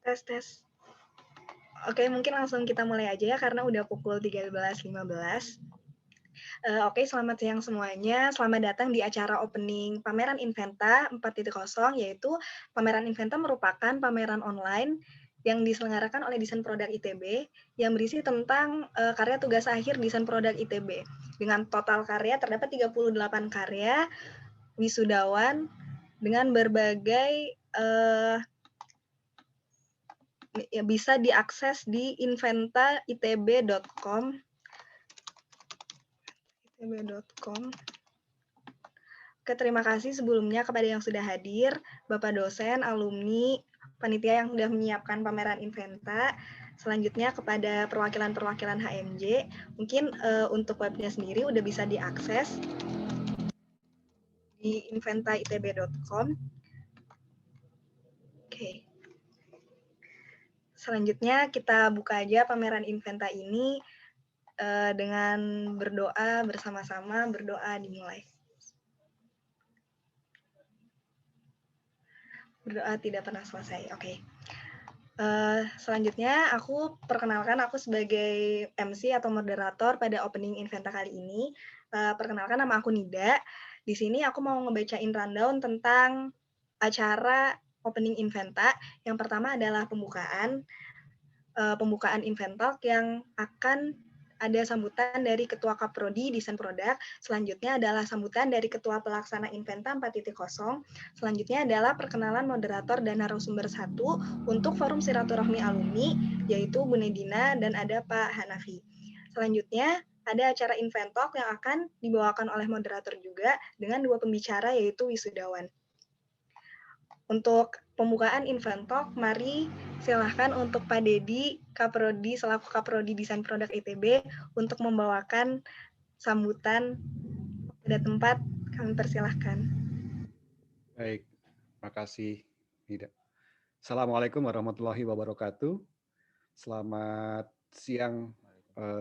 Tes, tes. Oke, mungkin langsung kita mulai aja ya, karena udah pukul 13.15. Oke, selamat siang semuanya. Selamat datang di acara opening pameran Inventa 4.0, yaitu pameran Inventa merupakan pameran online yang diselenggarakan oleh Desain Produk ITB yang berisi tentang karya tugas akhir Desain Produk ITB. Dengan total karya terdapat 38 karya wisudawan dengan berbagai ya, bisa diakses di inventaitb.com. itb.com. Oke, terima kasih sebelumnya kepada yang sudah hadir, Bapak dosen, alumni, panitia yang sudah menyiapkan pameran Inventa. Selanjutnya kepada perwakilan-perwakilan HMJ, mungkin untuk webnya sendiri udah bisa diakses di inventaitb.com. Oke. Selanjutnya kita buka aja pameran Inventa ini dengan berdoa bersama-sama. Berdoa dimulai. Berdoa tidak pernah selesai. Oke. Selanjutnya aku perkenalkan, aku sebagai MC atau moderator pada opening Inventa kali ini. Perkenalkan, nama aku Nida. Di sini aku mau ngebacain rundown tentang acara opening Inventa. Yang pertama adalah pembukaan Inventalk yang akan ada sambutan dari Ketua Kaprodi Desain Produk. Selanjutnya adalah sambutan dari Ketua Pelaksana Inventa 4.0. Selanjutnya adalah perkenalan moderator dan narasumber 1 untuk forum silaturahmi alumni, yaitu Bu Nedina dan ada Pak Hanafi. Selanjutnya ada acara Inventalk yang akan dibawakan oleh moderator juga dengan 2 pembicara, yaitu wisudawan. Untuk pembukaan Inventalk, mari silahkan untuk Pak Dedi, Kaprodi, selaku Kaprodi Desain Produk ITB, untuk membawakan sambutan pada tempat. Kami persilahkan. Baik, terima kasih, Nida. Assalamualaikum warahmatullahi wabarakatuh. Selamat siang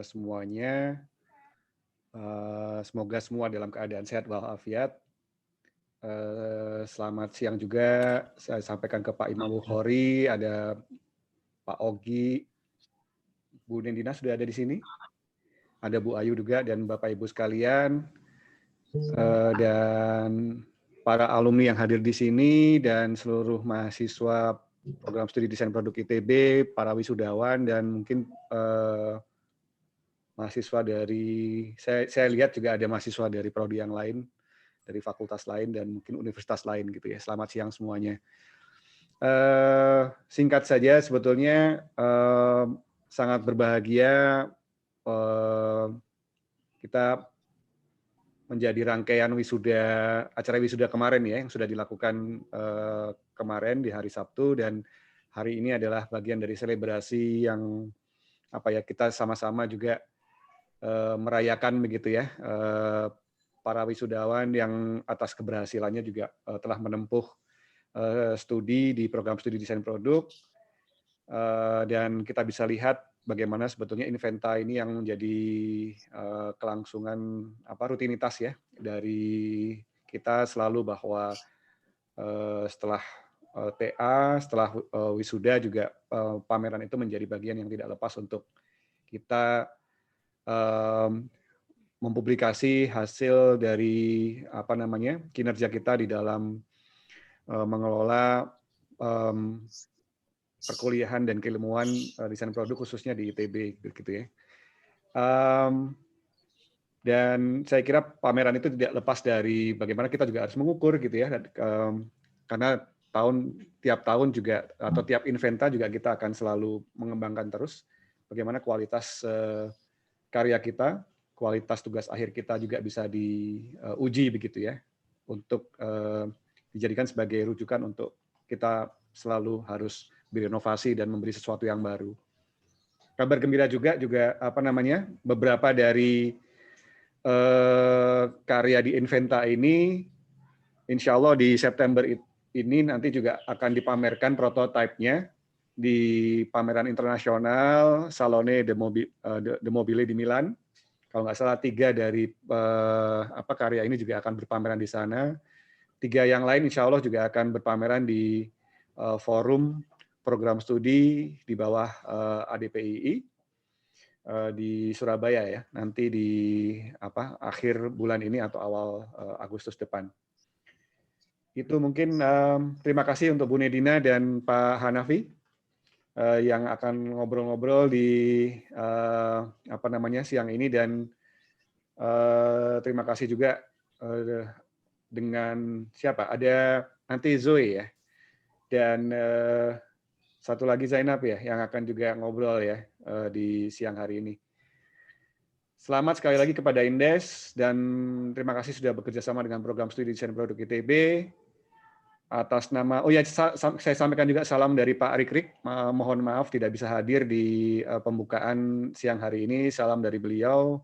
semuanya. Semoga semua dalam keadaan sehat walafiat. Selamat siang juga saya sampaikan ke Pak Imam Bukhari, ada Pak Ogi, Bu Nendina sudah ada di sini, ada Bu Ayu juga, dan Bapak Ibu sekalian, dan para alumni yang hadir di sini, dan seluruh mahasiswa program studi desain produk ITB, para wisudawan, dan mungkin mahasiswa dari, saya lihat juga ada mahasiswa dari prodi yang lain, dari fakultas lain dan mungkin universitas lain gitu ya. Selamat siang semuanya. Singkat saja, sebetulnya sangat berbahagia kita menjadi rangkaian acara wisuda kemarin ya, yang sudah dilakukan kemarin di hari Sabtu, dan hari ini adalah bagian dari selebrasi yang kita sama-sama juga merayakan begitu ya. Para wisudawan yang atas keberhasilannya juga telah menempuh studi di program studi desain produk, dan kita bisa lihat bagaimana sebetulnya Inventa ini yang menjadi kelangsungan rutinitas ya dari kita selalu, bahwa setelah TA, setelah wisuda juga pameran itu menjadi bagian yang tidak lepas untuk kita mempublikasi hasil dari kinerja kita di dalam mengelola perkuliahan dan keilmuan desain produk khususnya di ITB gitu ya. Dan saya kira pameran itu tidak lepas dari bagaimana kita juga harus mengukur gitu ya, karena tiap tahun juga atau tiap Inventa juga kita akan selalu mengembangkan terus bagaimana kualitas karya kita, kualitas tugas akhir kita juga bisa diuji begitu ya, untuk dijadikan sebagai rujukan untuk kita selalu harus berinovasi dan memberi sesuatu yang baru. Kabar gembira juga beberapa dari karya di Inventa ini, insya Allah di September ini nanti juga akan dipamerkan prototipenya di pameran internasional Salone de Mobile di Milan. Kalau nggak salah 3 dari karya ini juga akan berpameran di sana. 3 yang lain insya Allah juga akan berpameran di forum program studi di bawah ADPII di Surabaya ya, nanti di akhir bulan ini atau awal Agustus depan. Itu mungkin terima kasih untuk Bu Nedina dan Pak Hanafi yang akan ngobrol-ngobrol di siang ini, dan terima kasih juga dengan siapa? Ada nanti Zoe ya, dan satu lagi Zainab ya, yang akan juga ngobrol ya di siang hari ini. Selamat sekali lagi kepada Indes, dan terima kasih sudah bekerja sama dengan program studi desain produk ITB. Atas nama, saya sampaikan juga salam dari Pak Rikrik. Mohon maaf tidak bisa hadir di pembukaan siang hari ini. Salam dari beliau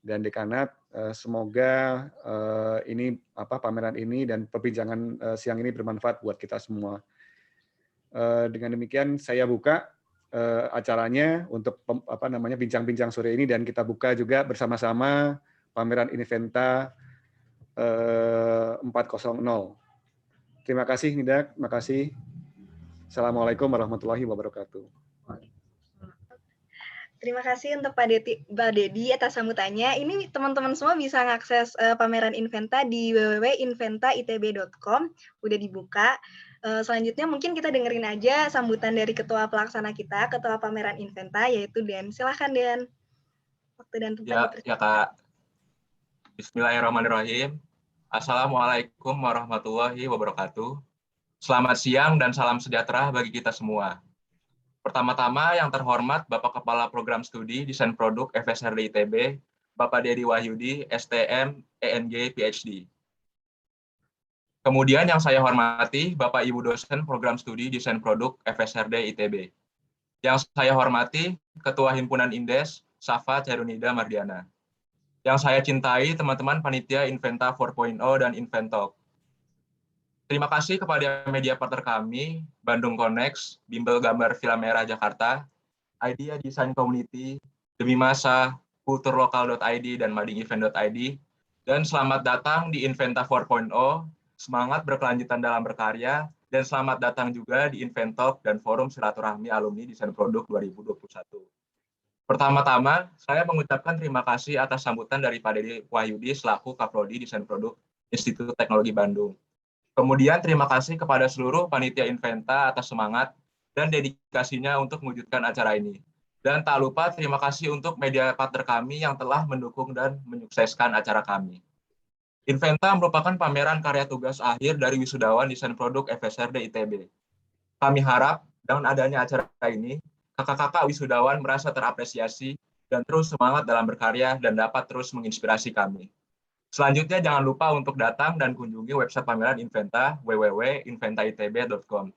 dan dekanat. Semoga ini pameran ini dan perbincangan siang ini bermanfaat buat kita semua. Dengan demikian saya buka acaranya untuk bincang-bincang sore ini, dan kita buka juga bersama-sama pameran Inventa 4.0. Terima kasih Nida, terima kasih. Assalamualaikum warahmatullahi wabarakatuh. Terima kasih untuk Pak Dedi atas sambutannya. Ini teman-teman semua bisa mengakses pameran Inventa di www.inventaitb.com. Udah dibuka. Selanjutnya mungkin kita dengerin aja sambutan dari Ketua Pelaksana kita, Ketua Pameran Inventa, yaitu Dan. Silahkan Dan. Waktu dan tempat ya Kak. Bismillahirrahmanirrahim. Assalamualaikum warahmatullahi wabarakatuh. Selamat siang dan salam sejahtera bagi kita semua. Pertama-tama yang terhormat Bapak Kepala Program Studi Desain Produk FSRD ITB, Bapak Dedi Wahyudi, STM, ENG, PhD. Kemudian yang saya hormati Bapak Ibu dosen Program Studi Desain Produk FSRD ITB. Yang saya hormati Ketua Himpunan Indes, Safa Cerunida Mardiana. Yang saya cintai teman-teman panitia Inventa 4.0 dan Inventalk. Terima kasih kepada media partner kami, Bandung Connect, Bimbel Gambar Film Merah Jakarta, Idea Design Community, Demi Masa, kulturlokal.id, dan madingevent.id. Dan selamat datang di Inventa 4.0, semangat berkelanjutan dalam berkarya, dan selamat datang juga di Inventalk dan Forum Silaturahmi Alumni Desain Produk 2021. Pertama-tama, saya mengucapkan terima kasih atas sambutan dari Pak Dedi Wahyudi selaku Kaprodi Desain Produk Institut Teknologi Bandung. Kemudian terima kasih kepada seluruh panitia Inventa atas semangat dan dedikasinya untuk mewujudkan acara ini. Dan tak lupa terima kasih untuk media partner kami yang telah mendukung dan menyukseskan acara kami. Inventa merupakan pameran karya tugas akhir dari wisudawan desain produk FSRD ITB. Kami harap dengan adanya acara ini, kakak-kakak wisudawan merasa terapresiasi dan terus semangat dalam berkarya dan dapat terus menginspirasi kami. Selanjutnya jangan lupa untuk datang dan kunjungi website pameran Inventa www.inventaitb.com.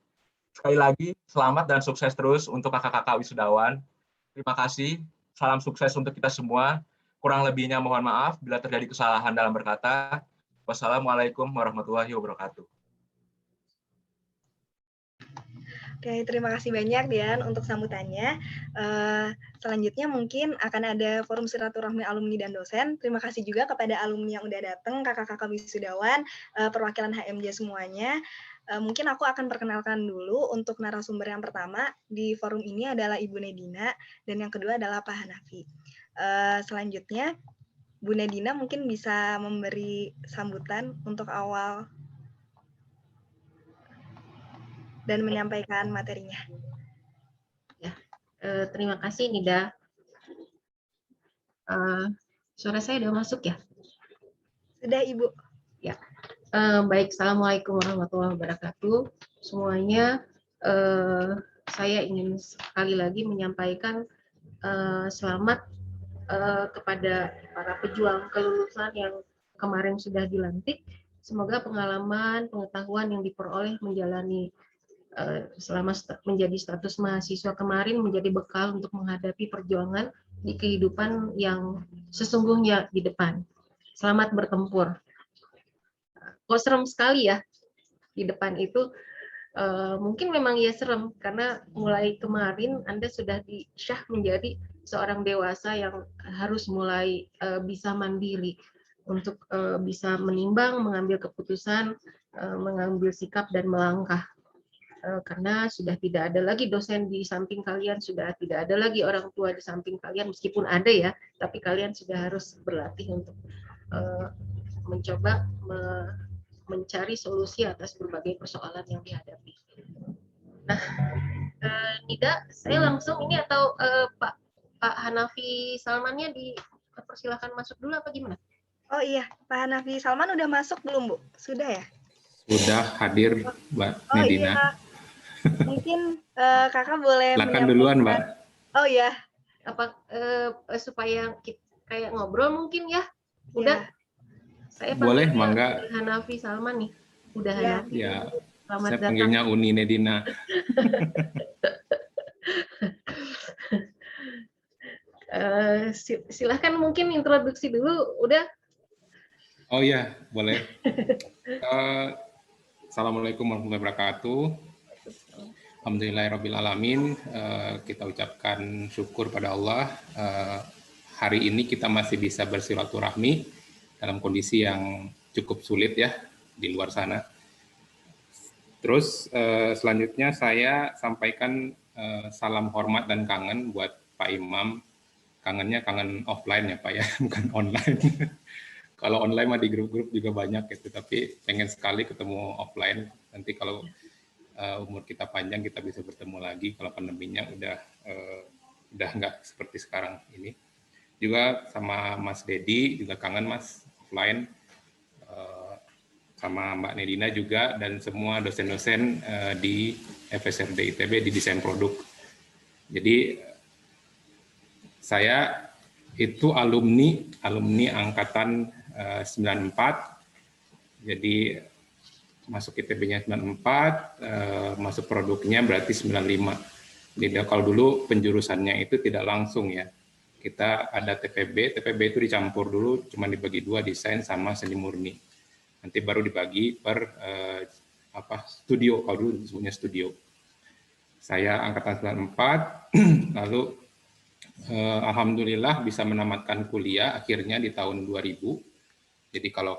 Sekali lagi, selamat dan sukses terus untuk kakak-kakak wisudawan. Terima kasih, salam sukses untuk kita semua. Kurang lebihnya mohon maaf bila terjadi kesalahan dalam berkata. Wassalamualaikum warahmatullahi wabarakatuh. Oke, terima kasih banyak Dian untuk sambutannya. Selanjutnya mungkin akan ada forum silaturahmi alumni dan dosen. Terima kasih juga kepada alumni yang udah datang, kakak-kakak wisudawan, perwakilan HMJ semuanya. Mungkin aku akan perkenalkan dulu untuk narasumber yang pertama di forum ini adalah Ibu Nedina, dan yang kedua adalah Pak Hanafi. Selanjutnya, Bu Nedina mungkin bisa memberi sambutan untuk awal dan menyampaikan materinya. Ya, terima kasih Nida. Suara saya sudah masuk ya? Sudah Ibu. Ya, baik. Assalamualaikum warahmatullahi wabarakatuh. Semuanya, saya ingin sekali lagi menyampaikan selamat kepada para pejuang kelulusan yang kemarin sudah dilantik. Semoga pengalaman, pengetahuan yang diperoleh menjalani selama menjadi status mahasiswa kemarin menjadi bekal untuk menghadapi perjuangan di kehidupan yang sesungguhnya di depan. Selamat bertempur. Kok serem sekali ya di depan itu. Mungkin memang ya serem karena mulai kemarin Anda sudah disyah menjadi seorang dewasa yang harus mulai bisa mandiri untuk bisa menimbang, mengambil keputusan, mengambil sikap dan melangkah. karena sudah tidak ada lagi dosen di samping kalian, sudah tidak ada lagi orang tua di samping kalian, meskipun ada ya, tapi kalian sudah harus berlatih untuk mencoba mencari solusi atas berbagai persoalan yang dihadapi. Nah, Nida, saya langsung ini atau Pak Hanafi Salmannya dipersilakan masuk dulu apa gimana? Oh iya, Pak Hanafi Salman udah masuk belum, Bu? Sudah ya? Sudah hadir, Mbak Nedina. Iya. Mungkin kakak boleh silakan duluan, Mbak. Oh iya. Apa supaya kita kayak ngobrol mungkin ya? Udah. Saya boleh, Mangga. Hanafi Salman nih. Udah ya. Hanafi. Ya. Selamat Saya datang. panggilnya Uni Nedina. Silahkan mungkin introduksi dulu, udah? Oh iya, boleh. Assalamualaikum warahmatullahi wabarakatuh. Alhamdulillahirrabbilalamin. Kita ucapkan syukur pada Allah. Hari ini kita masih bisa bersilaturahmi dalam kondisi yang cukup sulit ya di luar sana. Terus selanjutnya saya sampaikan salam hormat dan kangen buat Pak Imam. Kangennya kangen offline ya Pak ya, bukan online. Kalau online mah di grup-grup juga banyak gitu, tapi pengen sekali ketemu offline. Nanti kalau umur kita panjang kita bisa bertemu lagi. Kalau pandeminya udah nggak seperti sekarang ini. Juga sama Mas Dedi juga kangen Mas offline. Sama Mbak Nedina juga dan semua dosen-dosen di FSRD ITB di desain produk. Jadi saya itu alumni angkatan 94. Jadi masuk ITB-nya 94, masuk produknya berarti 95. Jadi kalau dulu penjurusannya itu tidak langsung ya. Kita ada TPB itu dicampur dulu, cuma dibagi dua, desain sama seni murni. Nanti baru dibagi per studio, kalau dulu disebutnya studio. Saya angkatan 94, lalu alhamdulillah bisa menamatkan kuliah akhirnya di tahun 2000. Jadi kalau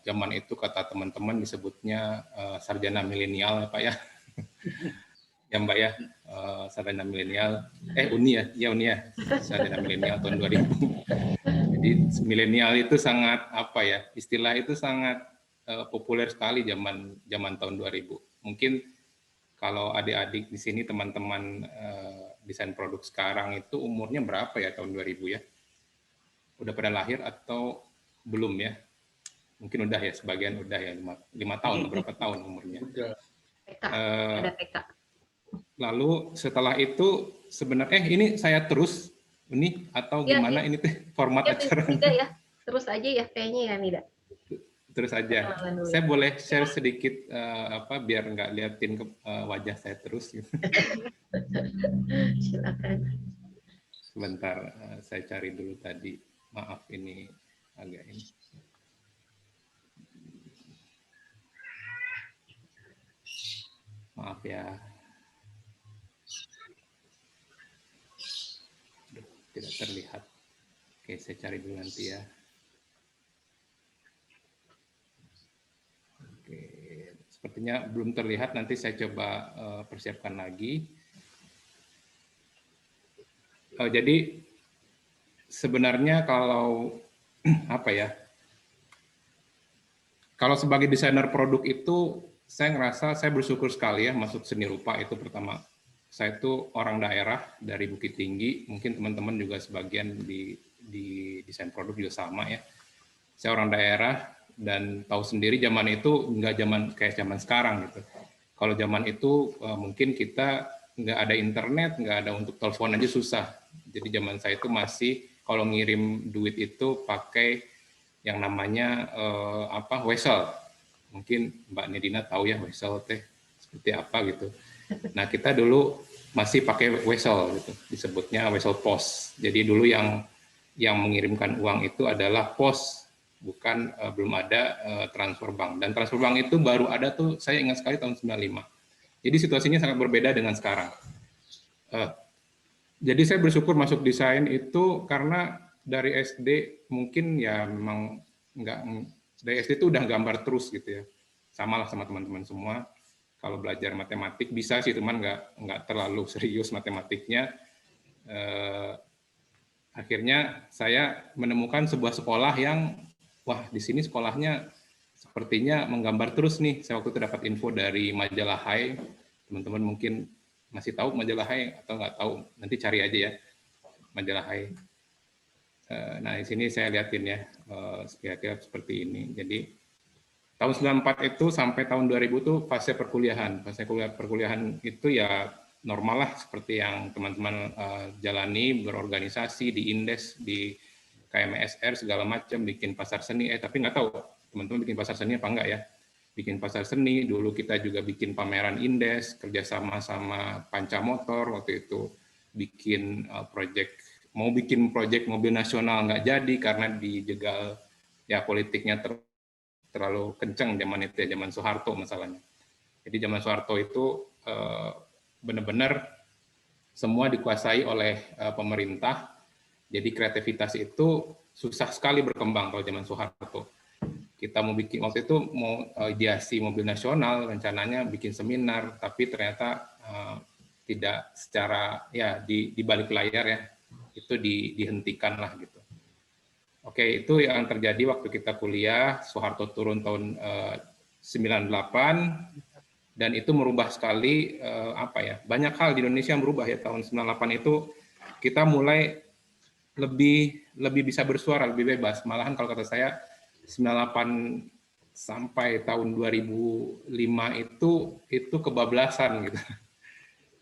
zaman itu kata teman-teman disebutnya sarjana milenial Pak ya. Ya Mbak ya, sarjana milenial. Uni ya, sarjana milenial tahun 2000. Jadi milenial itu sangat istilah itu sangat populer sekali zaman tahun 2000. Mungkin kalau adik-adik di sini teman-teman desain produk sekarang itu umurnya berapa ya tahun 2000 ya? Udah pada lahir atau belum ya? Mungkin udah ya, sebagian udah ya, 5 tahun, berapa tahun umurnya? Ada TK. Lalu setelah itu sebenarnya ini saya terus ini atau gimana ini tuh format acara? Ya, terus aja ya kayaknya ya Nida. Terus aja. Saya boleh share sedikit biar nggak liatin wajah saya terus gitu. Silakan. Sebentar, saya cari dulu tadi. Maaf ini agak ini. Maaf ya. Tidak terlihat. Oke, saya cari dulu nanti ya. Oke, sepertinya belum terlihat. Nanti saya coba persiapkan lagi. Jadi sebenarnya kalau kalau sebagai desainer produk itu saya ngerasa saya bersyukur sekali ya masuk seni rupa itu pertama. Saya itu orang daerah dari Bukit Tinggi, mungkin teman-teman juga sebagian di desain produk juga sama ya. Saya orang daerah dan tahu sendiri zaman itu nggak kayak zaman sekarang gitu. Kalau zaman itu mungkin kita nggak ada internet, nggak ada untuk telepon aja susah. Jadi zaman saya itu masih kalau ngirim duit itu pakai yang namanya Wesel. Mungkin Mbak Nedina tahu ya Wesel teh seperti apa gitu. Nah kita dulu masih pakai Wesel gitu, disebutnya Wesel Pos. Jadi dulu yang mengirimkan uang itu adalah pos, bukan belum ada transfer bank. Dan transfer bank itu baru ada tuh saya ingat sekali tahun 95. Jadi situasinya sangat berbeda dengan sekarang. Jadi saya bersyukur masuk desain itu karena dari SD mungkin ya memang dari SD itu udah gambar terus gitu ya. Samalah sama teman-teman semua. kalau belajar matematik bisa sih, teman nggak terlalu serius matematiknya. Akhirnya saya menemukan sebuah sekolah yang, wah di sini sekolahnya sepertinya menggambar terus nih. Saya waktu itu dapat info dari majalah Hai. Teman-teman mungkin masih tahu majalah Hai atau nggak tahu, nanti cari aja ya majalah Hai. Nah di sini saya lihatin ya, kira-kira seperti ini. Jadi tahun 94 itu sampai tahun 2000 itu fase perkuliahan. Fase perkuliahan itu ya normal lah seperti yang teman-teman jalani, berorganisasi di Indes, di KMSR segala macam, bikin pasar seni. Tapi nggak tahu teman-teman bikin pasar seni apa enggak ya? Bikin pasar seni. Dulu kita juga bikin pameran Indes, kerjasama sama Panca Motor waktu itu, bikin mau bikin proyek mobil nasional nggak jadi karena dijegal ya politiknya terlalu kencang zaman itu ya, zaman Soeharto masalahnya. Jadi zaman Soeharto itu benar-benar semua dikuasai oleh pemerintah, jadi kreativitas itu susah sekali berkembang kalau zaman Soeharto. Kita mau bikin, waktu itu mau ideasi mobil nasional, rencananya bikin seminar, tapi ternyata tidak secara, ya di balik layar ya, itu dihentikan lah gitu. Oke, itu yang terjadi waktu kita kuliah. Soeharto turun tahun 98, dan itu merubah sekali banyak hal di Indonesia yang berubah ya. Tahun 98 itu kita mulai lebih bisa bersuara, lebih bebas. Malahan kalau kata saya 98 sampai tahun 2005 itu kebablasan gitu.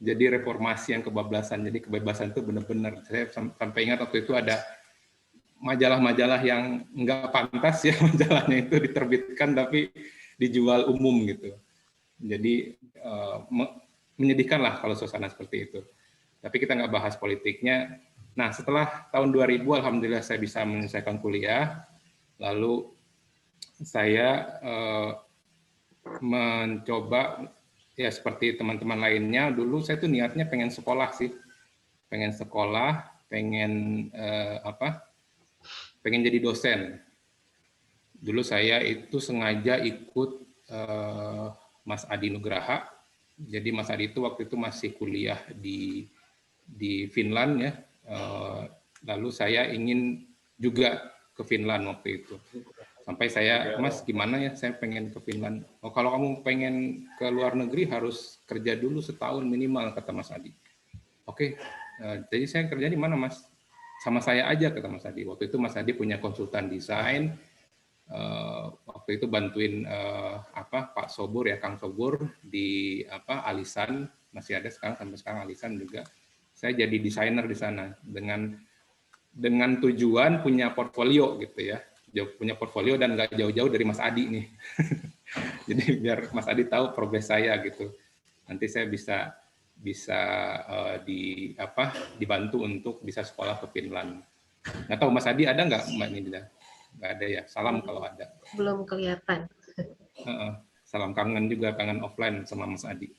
Jadi reformasi yang kebablasan. Jadi kebebasan itu benar-benar, saya sampai ingat waktu itu ada majalah-majalah yang nggak pantas ya, majalahnya itu diterbitkan tapi dijual umum gitu. Jadi menyedihkan lah kalau suasana seperti itu. Tapi kita nggak bahas politiknya. Nah setelah tahun 2000 alhamdulillah saya bisa menyelesaikan kuliah. Lalu saya mencoba ya seperti teman-teman lainnya. Dulu saya tuh niatnya pengen sekolah sih, pengen sekolah, pengen pengen jadi dosen. Dulu saya itu sengaja ikut Mas Adi Nugraha. Jadi Mas Adi itu waktu itu masih kuliah di Finland ya. Lalu saya ingin juga ke Finland waktu itu. Sampai saya, Mas gimana ya, saya pengen ke Finland. Oh, kalau kamu pengen ke luar negeri harus kerja dulu setahun minimal, kata Mas Adi. Oke, jadi saya kerja di mana Mas? Sama saya aja, kata Mas Adi. Waktu itu Mas Adi punya konsultan desain. Waktu itu bantuin Pak Sobur ya, Kang Sobur di Alisan, masih ada sekarang, sampai sekarang Alisan juga. Saya jadi desainer di sana dengan tujuan punya portfolio gitu ya, punya portfolio dan nggak jauh-jauh dari Mas Adi nih. Jadi biar Mas Adi tahu progres saya gitu. Nanti saya bisa dibantu untuk bisa sekolah ke Finland. Nggak tahu Mas Adi ada nggak Mbak Nida? Nggak ada ya. Salam kalau ada. Belum kelihatan. Salam kangen juga, kangen offline sama Mas Adi.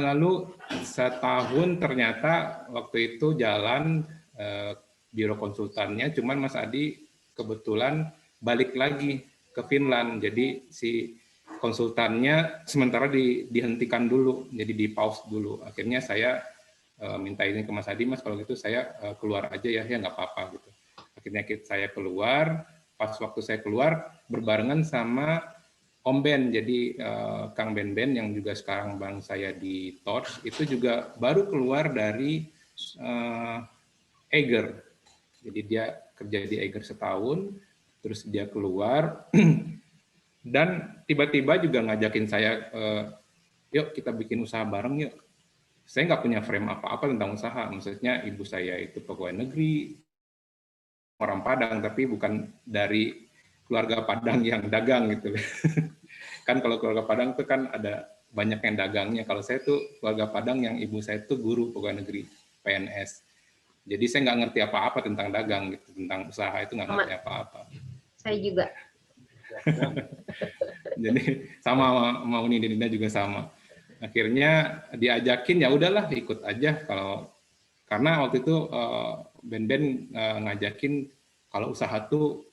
Lalu setahun ternyata waktu itu jalan biro konsultannya, cuman Mas Adi kebetulan balik lagi ke Finland, jadi si konsultannya sementara dihentikan dulu, jadi di pause dulu. Akhirnya saya minta izin ke Mas Adi, Mas kalau gitu saya keluar aja ya nggak apa-apa gitu. Akhirnya saya keluar, pas waktu saya keluar berbarengan sama Om Ben, jadi Kang Ben yang juga sekarang bang saya di Torch, itu juga baru keluar dari Eiger. Jadi dia kerja di Eiger setahun, terus dia keluar, dan tiba-tiba juga ngajakin saya, yuk kita bikin usaha bareng yuk. Saya nggak punya frame apa-apa tentang usaha, maksudnya ibu saya itu pegawai negeri, orang Padang, tapi bukan dari keluarga Padang yang dagang gitu. Kan kalau keluarga Padang itu kan ada banyak yang dagangnya. Kalau saya tuh keluarga Padang yang ibu saya tuh guru pegawai negeri, PNS. Jadi saya nggak ngerti apa-apa tentang dagang gitu, tentang usaha itu nggak ngerti apa-apa. Saya juga. Jadi sama Uni dan Dinda juga sama. Akhirnya diajakin, ya udahlah ikut aja karena waktu itu Ben ngajakin kalau usaha tuh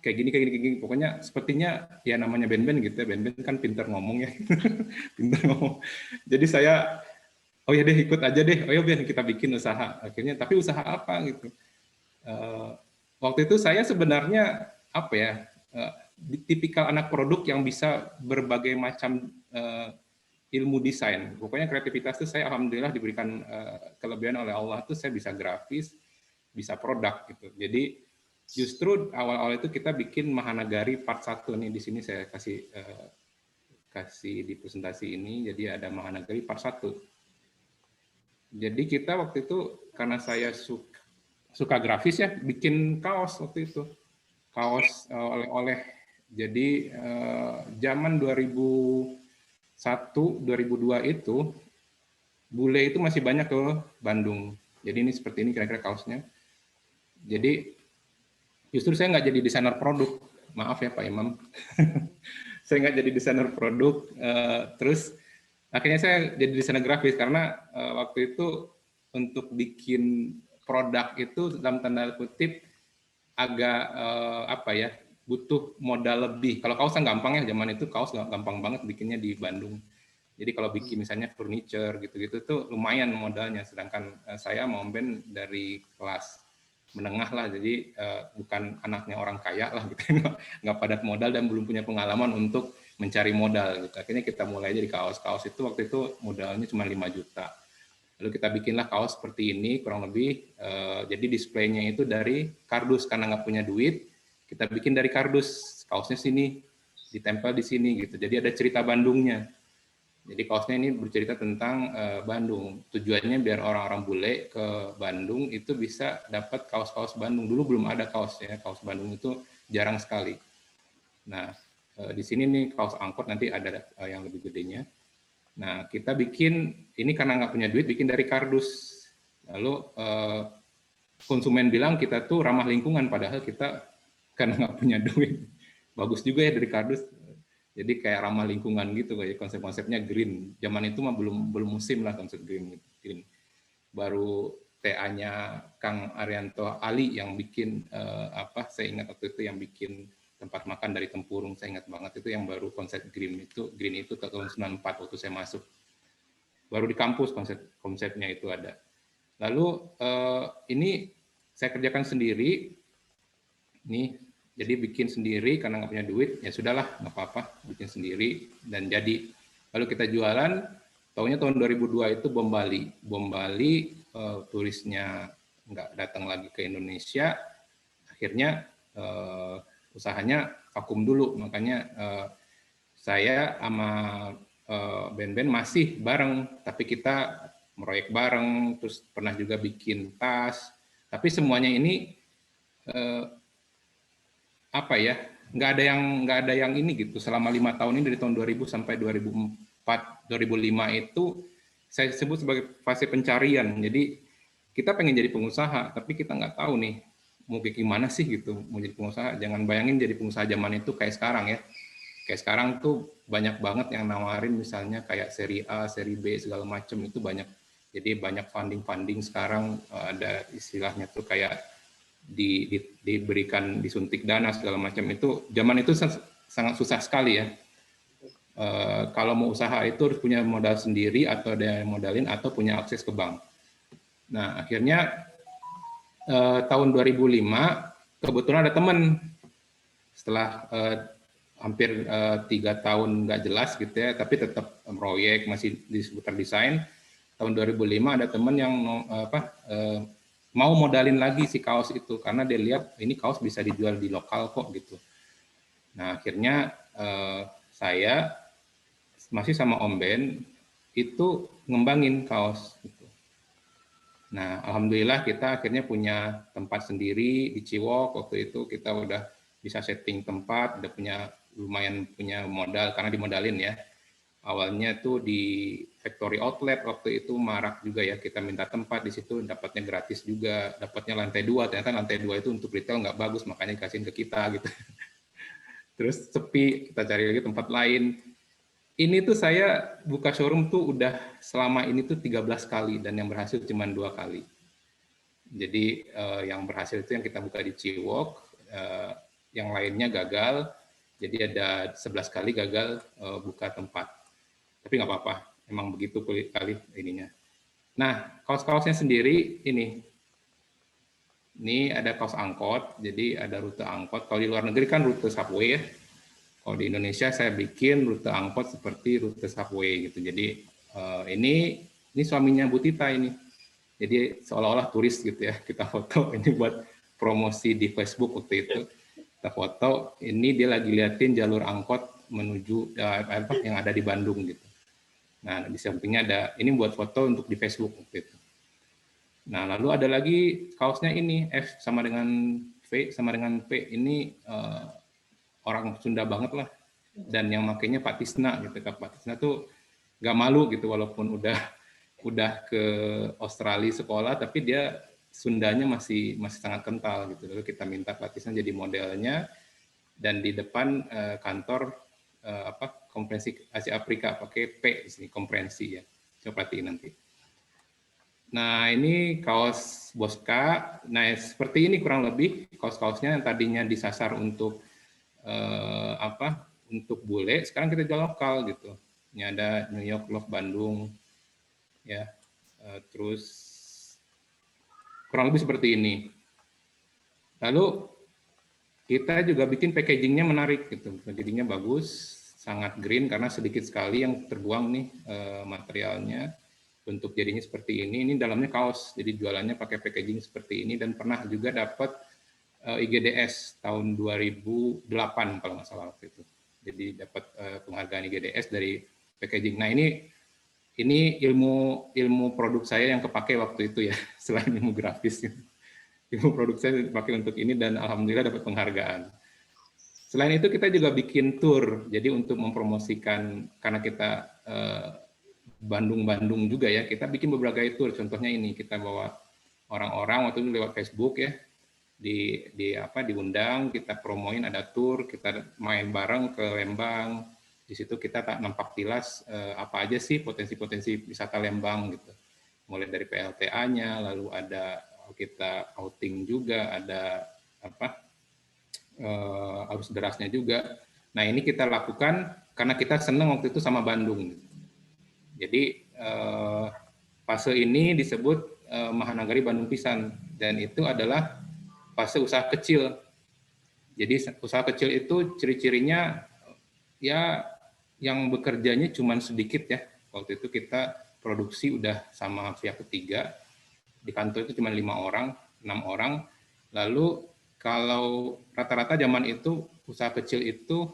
kayak gini. Pokoknya sepertinya ya namanya Ben gitu ya. Ben kan pintar ngomong ya. Pintar ngomong. Jadi saya, oh ya deh ikut aja deh. Oh ya Ben, kita bikin usaha. Akhirnya, tapi usaha apa gitu. Waktu itu saya sebenarnya apa ya, tipikal anak produk yang bisa berbagai macam ilmu desain. Pokoknya kreativitas itu saya alhamdulillah diberikan kelebihan oleh Allah, tuh saya bisa grafis, bisa produk gitu. Jadi justru awal-awal itu kita bikin Mahanagari part 1 nih, di sini saya kasih di presentasi ini. Jadi ada Mahanagari part 1. Jadi kita waktu itu karena saya suka grafis ya, bikin kaos waktu itu. Kaos oleh-oleh. Jadi zaman 2001 2002 itu bule itu masih banyak ke Bandung. Jadi ini seperti ini kira-kira kaosnya. Jadi justru saya nggak jadi desainer produk, maaf ya Pak Imam. Saya nggak jadi desainer produk, terus akhirnya saya jadi desainer grafis karena waktu itu untuk bikin produk itu dalam tanda kutip agak apa ya, butuh modal lebih. Kalau kaos kan gampang ya, zaman itu kaos gampang banget bikinnya di Bandung. Jadi kalau bikin misalnya furniture gitu-gitu tuh lumayan modalnya, sedangkan saya mau Ben dari kelas menengah lah, jadi bukan anaknya orang kaya lah gitu, nggak padat modal dan belum punya pengalaman untuk mencari modal gitu. Akhirnya kita mulai jadi kaos itu waktu itu modalnya cuma 5 juta. Lalu kita bikinlah kaos seperti ini kurang lebih, jadi displaynya itu dari kardus karena nggak punya duit, kita bikin dari kardus, kaosnya sini ditempel di sini gitu. Jadi ada cerita Bandungnya. Jadi kaosnya ini bercerita tentang Bandung. Tujuannya biar orang-orang bule ke Bandung itu bisa dapat kaos-kaos Bandung. Dulu belum ada kaos ya, kaos Bandung itu jarang sekali. Nah, di sini nih kaos angkot, nanti ada yang lebih gedenya. Nah, kita bikin ini karena nggak punya duit, bikin dari kardus. Lalu konsumen bilang kita tuh ramah lingkungan, padahal kita karena nggak punya duit. Bagus juga ya dari kardus. Jadi kayak ramah lingkungan gitu, kayak konsep-konsepnya green. Zaman itu mah belum musim lah konsep green. Baru TA-nya Kang Arianto Ali yang bikin saya ingat waktu itu yang bikin tempat makan dari tempurung, saya ingat banget itu yang baru konsep green itu tahun 94 waktu saya masuk. Baru di kampus konsepnya itu ada. Lalu ini saya kerjakan sendiri. Nih, jadi bikin sendiri karena nggak punya duit, ya sudahlah nggak apa-apa, bikin sendiri dan jadi. Lalu kita jualan, tahun 2002 itu Bom Bali, turisnya nggak datang lagi ke Indonesia, akhirnya usahanya vakum dulu, makanya saya sama Ben masih bareng, tapi kita meroyek bareng, terus pernah juga bikin tas, tapi semuanya ini apa ya, nggak ada yang ini gitu. Selama 5 tahun ini dari tahun 2000 sampai 2004 2005 itu saya sebut sebagai fase pencarian. Jadi kita pengen jadi pengusaha, tapi kita nggak tahu nih mau kayak gimana sih gitu mau jadi pengusaha. Jangan bayangin jadi pengusaha zaman itu kayak sekarang ya. Kayak sekarang tuh banyak banget yang nawarin misalnya kayak seri A, seri B segala macam, itu banyak. Jadi banyak funding sekarang, ada istilahnya tuh kayak diberikan disuntik dana segala macam. Itu zaman itu sangat susah sekali ya. Kalau mau usaha itu harus punya modal sendiri atau ada yang modalin atau punya akses ke bank. Nah akhirnya tahun 2005 kebetulan ada teman setelah hampir 3 tahun nggak jelas gitu ya, tapi tetap proyek masih di seputar desain. Tahun 2005 ada teman yang mau modalin lagi si kaos itu karena dia lihat ini kaos bisa dijual di lokal kok gitu. Nah akhirnya saya masih sama Om Ben itu ngembangin kaos gitu. Nah alhamdulillah kita akhirnya punya tempat sendiri di Ciwok. Waktu itu kita udah bisa setting tempat, udah lumayan punya modal karena dimodalin ya. Awalnya tuh di factory outlet waktu itu marak juga ya, kita minta tempat di situ, dapatnya gratis juga, dapatnya lantai 2, ternyata lantai 2 itu untuk retail nggak bagus, makanya kasihin ke kita gitu. Terus sepi, kita cari lagi tempat lain. Ini tuh saya buka showroom tuh udah selama ini tuh 13 kali dan yang berhasil cuma 2 kali. Jadi yang berhasil itu yang kita buka di Ciwok, yang lainnya gagal. Jadi ada 11 kali gagal buka tempat. Tapi nggak apa-apa, emang begitu kali ininya. Nah, kaos-kaosnya sendiri ini ada kaos angkot, jadi ada rute angkot. Kalau di luar negeri kan rute subway ya. Kalau di Indonesia saya bikin rute angkot seperti rute subway gitu. Jadi ini suaminya Bu Tita ini. Jadi seolah-olah turis gitu ya, kita foto ini buat promosi di Facebook waktu itu. Kita foto, ini dia lagi liatin jalur angkot menuju yang ada di Bandung gitu. Nah, di sampingnya ada, ini buat foto untuk di Facebook waktu itu. Nah, lalu ada lagi kaosnya ini, F sama dengan V sama dengan P, ini orang Sunda banget lah. Dan yang makainya Pak Tisna gitu. Pak Tisna tuh nggak malu gitu, walaupun udah ke Australia sekolah, tapi dia Sundanya masih sangat kental gitu. Lalu kita minta Pak Tisna jadi modelnya, dan di depan kantor Konferensi Asia Afrika pakai P di sini, konferensi ya. Coba perhatiin nanti. Nah, ini kaos Boska. Nah, seperti ini kurang lebih kaos-kaosnya yang tadinya disasar untuk untuk bule, sekarang kita jual lokal gitu. Ini ada New York Love Bandung, ya, terus kurang lebih seperti ini. Lalu kita juga bikin packagingnya menarik gitu, packagingnya bagus, sangat green karena sedikit sekali yang terbuang nih materialnya. Bentuk jadinya seperti ini. Ini dalamnya kaos, jadi jualannya pakai packaging seperti ini, dan pernah juga dapat IGDS tahun 2008 kalau nggak salah waktu itu. Jadi dapat penghargaan IGDS dari packaging. Nah, ini ilmu produk saya yang kepake waktu itu ya, selain ilmu grafis. Ilmu produk saya dipakai untuk ini, dan alhamdulillah dapat penghargaan. Selain itu kita juga bikin tour, jadi untuk mempromosikan, karena kita Bandung juga ya, kita bikin beberapa tour. Contohnya ini, kita bawa orang-orang waktu itu lewat Facebook ya, diundang, kita promoin, ada tour, kita main bareng ke Lembang. Di situ kita tak nampak tilas apa aja sih potensi-potensi wisata Lembang gitu. Mulai dari PLTA-nya, lalu ada kita outing juga, ada arus derasnya juga. Nah, ini kita lakukan karena kita senang waktu itu sama Bandung. Jadi fase ini disebut Mahanagari Bandung Pisan, dan itu adalah fase usaha kecil. Jadi usaha kecil itu ciri-cirinya ya yang bekerjanya cuma sedikit ya. Waktu itu kita produksi udah sama pihak ketiga. Di kantor itu cuma 5 orang, 6 orang. Lalu kalau rata-rata zaman itu usaha kecil itu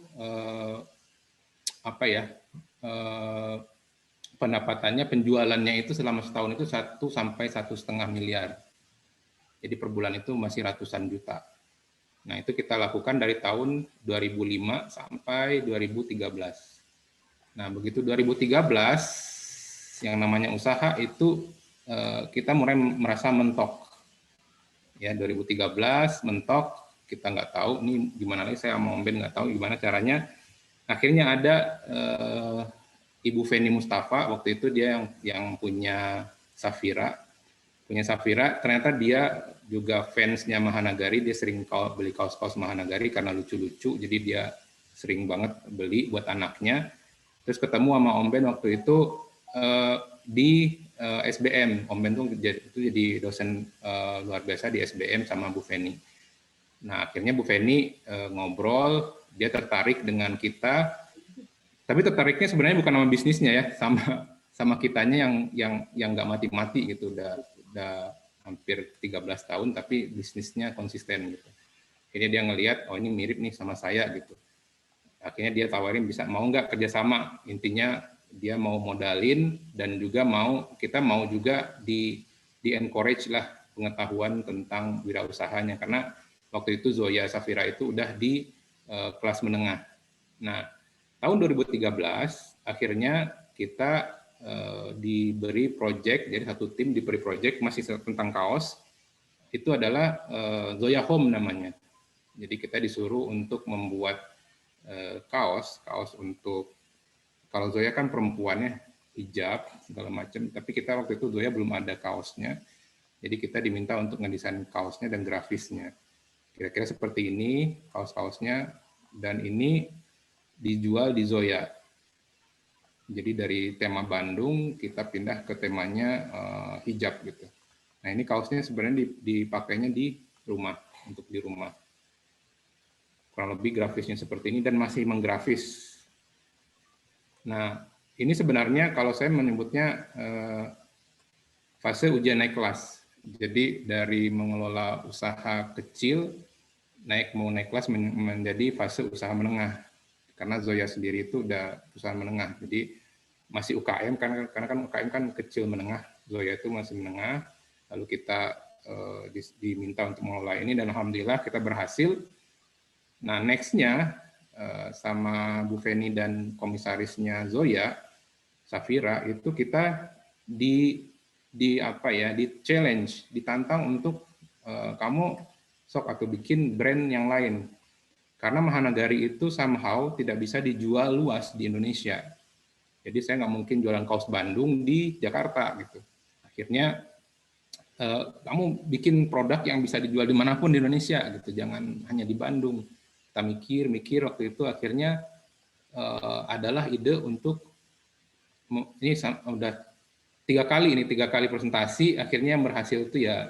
pendapatannya, penjualannya itu selama setahun itu 1 sampai 1,5 miliar. Jadi per bulan itu masih ratusan juta. Nah, itu kita lakukan dari tahun 2005 sampai 2013. Nah, begitu 2013 yang namanya usaha itu kita mulai merasa mentok. Ya, 2013 mentok, kita nggak tahu ini gimana lagi, saya sama Om Ben nggak tahu gimana caranya. Akhirnya ada Ibu Feni Mustafa, waktu itu dia yang punya Safira. Ternyata dia juga fansnya Mahanagari, dia sering beli kaos-kaos Mahanagari karena lucu-lucu, jadi dia sering banget beli buat anaknya. Terus ketemu sama Om Ben waktu itu di SBM. Om Ben tuh jadi dosen luar biasa di SBM sama Bu Feni. Nah, akhirnya Bu Feni ngobrol, dia tertarik dengan kita, tapi tertariknya sebenarnya bukan sama bisnisnya ya, sama kitanya yang nggak mati-mati gitu, udah hampir 13 tahun tapi bisnisnya konsisten gitu. Akhirnya dia ngelihat, oh ini mirip nih sama saya gitu. Akhirnya dia tawarin mau nggak kerjasama. Intinya dia mau modalin, dan juga kita mau juga di encourage lah pengetahuan tentang wirausahanya, karena waktu itu Zoya Safira itu udah di kelas menengah. Nah, tahun 2013 akhirnya kita diberi project, jadi satu tim diberi project masih tentang kaos, itu adalah Zoya Home namanya. Jadi kita disuruh untuk membuat kaos untuk, kalau Zoya kan perempuannya hijab segala macam, tapi kita waktu itu Zoya belum ada kaosnya, jadi kita diminta untuk ngedesain kaosnya dan grafisnya. Kira-kira seperti ini kaos-kaosnya, dan ini dijual di Zoya. Jadi dari tema Bandung kita pindah ke temanya hijab gitu. Nah ini kaosnya sebenarnya dipakainya di rumah, untuk di rumah. Kurang lebih grafisnya seperti ini dan masih menggrafis. Nah ini sebenarnya kalau saya menyebutnya fase ujian naik kelas. Jadi dari mengelola usaha kecil mau naik kelas menjadi fase usaha menengah. Karena Zoya sendiri itu udah usaha menengah, jadi masih UKM karena kan UKM kan kecil menengah, Zoya itu masih menengah. Lalu kita diminta untuk mengelola ini dan alhamdulillah kita berhasil. Nah nextnya sama Bu Feni dan komisarisnya Zoya, Safira, itu kita di challenge, ditantang untuk kamu sok atau bikin brand yang lain. Karena Mahanagari itu somehow tidak bisa dijual luas di Indonesia. Jadi saya nggak mungkin jualan kaos Bandung di Jakarta gitu. Akhirnya kamu bikin produk yang bisa dijual dimanapun di Indonesia gitu, jangan hanya di Bandung. Kita mikir waktu itu akhirnya adalah ide untuk ini udah 3 kali presentasi, akhirnya yang berhasil itu ya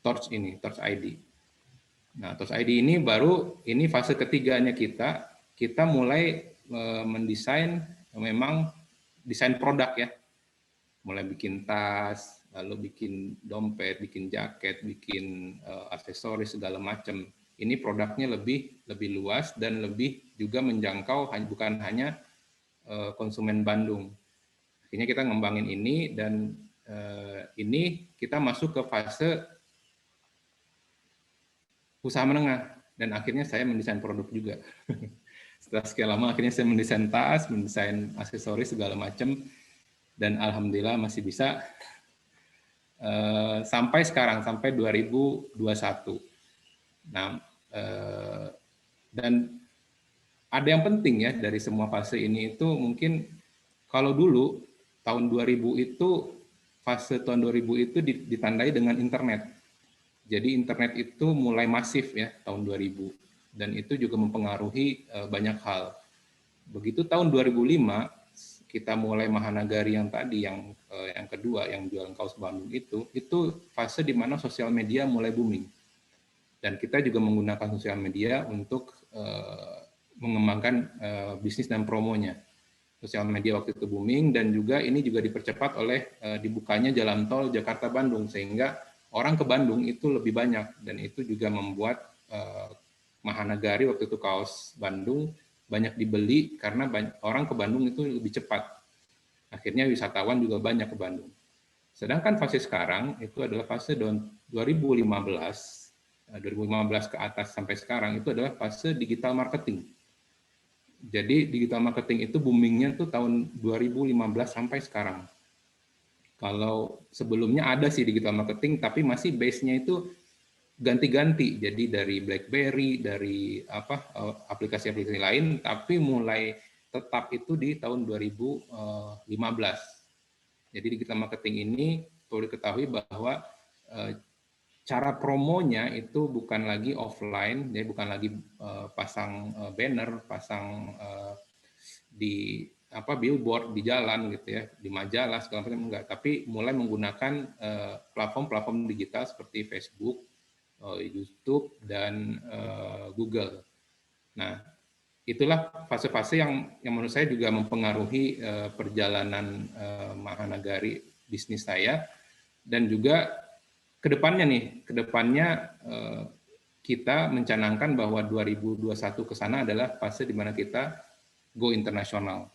Torch ID. Nah, Torch ID ini baru ini fase ketiganya kita mulai mendesain memang desain produk ya. Mulai bikin tas, lalu bikin dompet, bikin jaket, bikin aksesoris segala macam. Ini produknya lebih luas dan lebih juga menjangkau bukan hanya konsumen Bandung. Akhirnya kita ngembangin ini dan ini kita masuk ke fase usaha menengah dan akhirnya saya mendesain produk juga. Setelah sekian lama akhirnya saya mendesain tas, mendesain aksesoris segala macam dan alhamdulillah masih bisa sampai sekarang, sampai 2021. Nah, dan ada yang penting ya dari semua fase ini itu mungkin kalau dulu tahun 2000 itu fase tahun 2000 itu ditandai dengan internet. Jadi internet itu mulai masif ya tahun 2000 dan itu juga mempengaruhi banyak hal. Begitu tahun 2005 kita mulai Mahanagari yang tadi yang kedua yang jualan kaos Bandung itu fase di mana sosial media mulai booming. Dan kita juga menggunakan sosial media untuk mengembangkan bisnis dan promonya. Sosial media waktu itu booming dan juga ini juga dipercepat oleh dibukanya jalan tol Jakarta-Bandung sehingga orang ke Bandung itu lebih banyak dan itu juga membuat Mahanagari waktu itu kaos Bandung banyak dibeli karena orang ke Bandung itu lebih cepat. Akhirnya wisatawan juga banyak ke Bandung. Sedangkan fase sekarang itu adalah fase 2015 ke atas sampai sekarang itu adalah fase digital marketing. Jadi digital marketing itu boomingnya tuh tahun 2015 sampai sekarang. Kalau sebelumnya ada sih digital marketing, tapi masih base-nya itu ganti-ganti. Jadi dari BlackBerry, dari aplikasi-aplikasi lain, tapi mulai tetap itu di tahun 2015. Jadi digital marketing ini perlu diketahui bahwa cara promonya itu bukan lagi offline, jadi bukan lagi pasang banner, pasang di billboard di jalan gitu ya, di majalah segala macam enggak, tapi mulai menggunakan platform-platform digital seperti Facebook, YouTube dan Google. Nah, itulah fase-fase yang menurut saya juga mempengaruhi perjalanan Mahanagari bisnis saya dan juga kedepannya kita mencanangkan bahwa 2021 ke sana adalah fase di mana kita go internasional.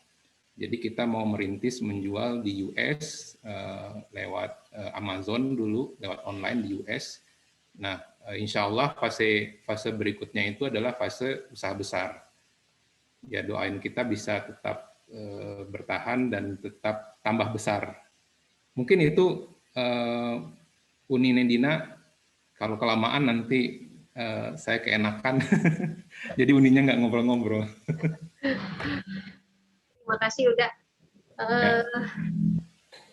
Jadi kita mau merintis menjual di US lewat Amazon dulu, lewat online di US. Nah, insya Allah fase berikutnya itu adalah fase usaha besar. Ya doain kita bisa tetap bertahan dan tetap tambah besar. Mungkin itu Uni Nendina, kalau kelamaan nanti saya keenakan, jadi Uninya nggak ngobrol-ngobrol. Terima kasih udah.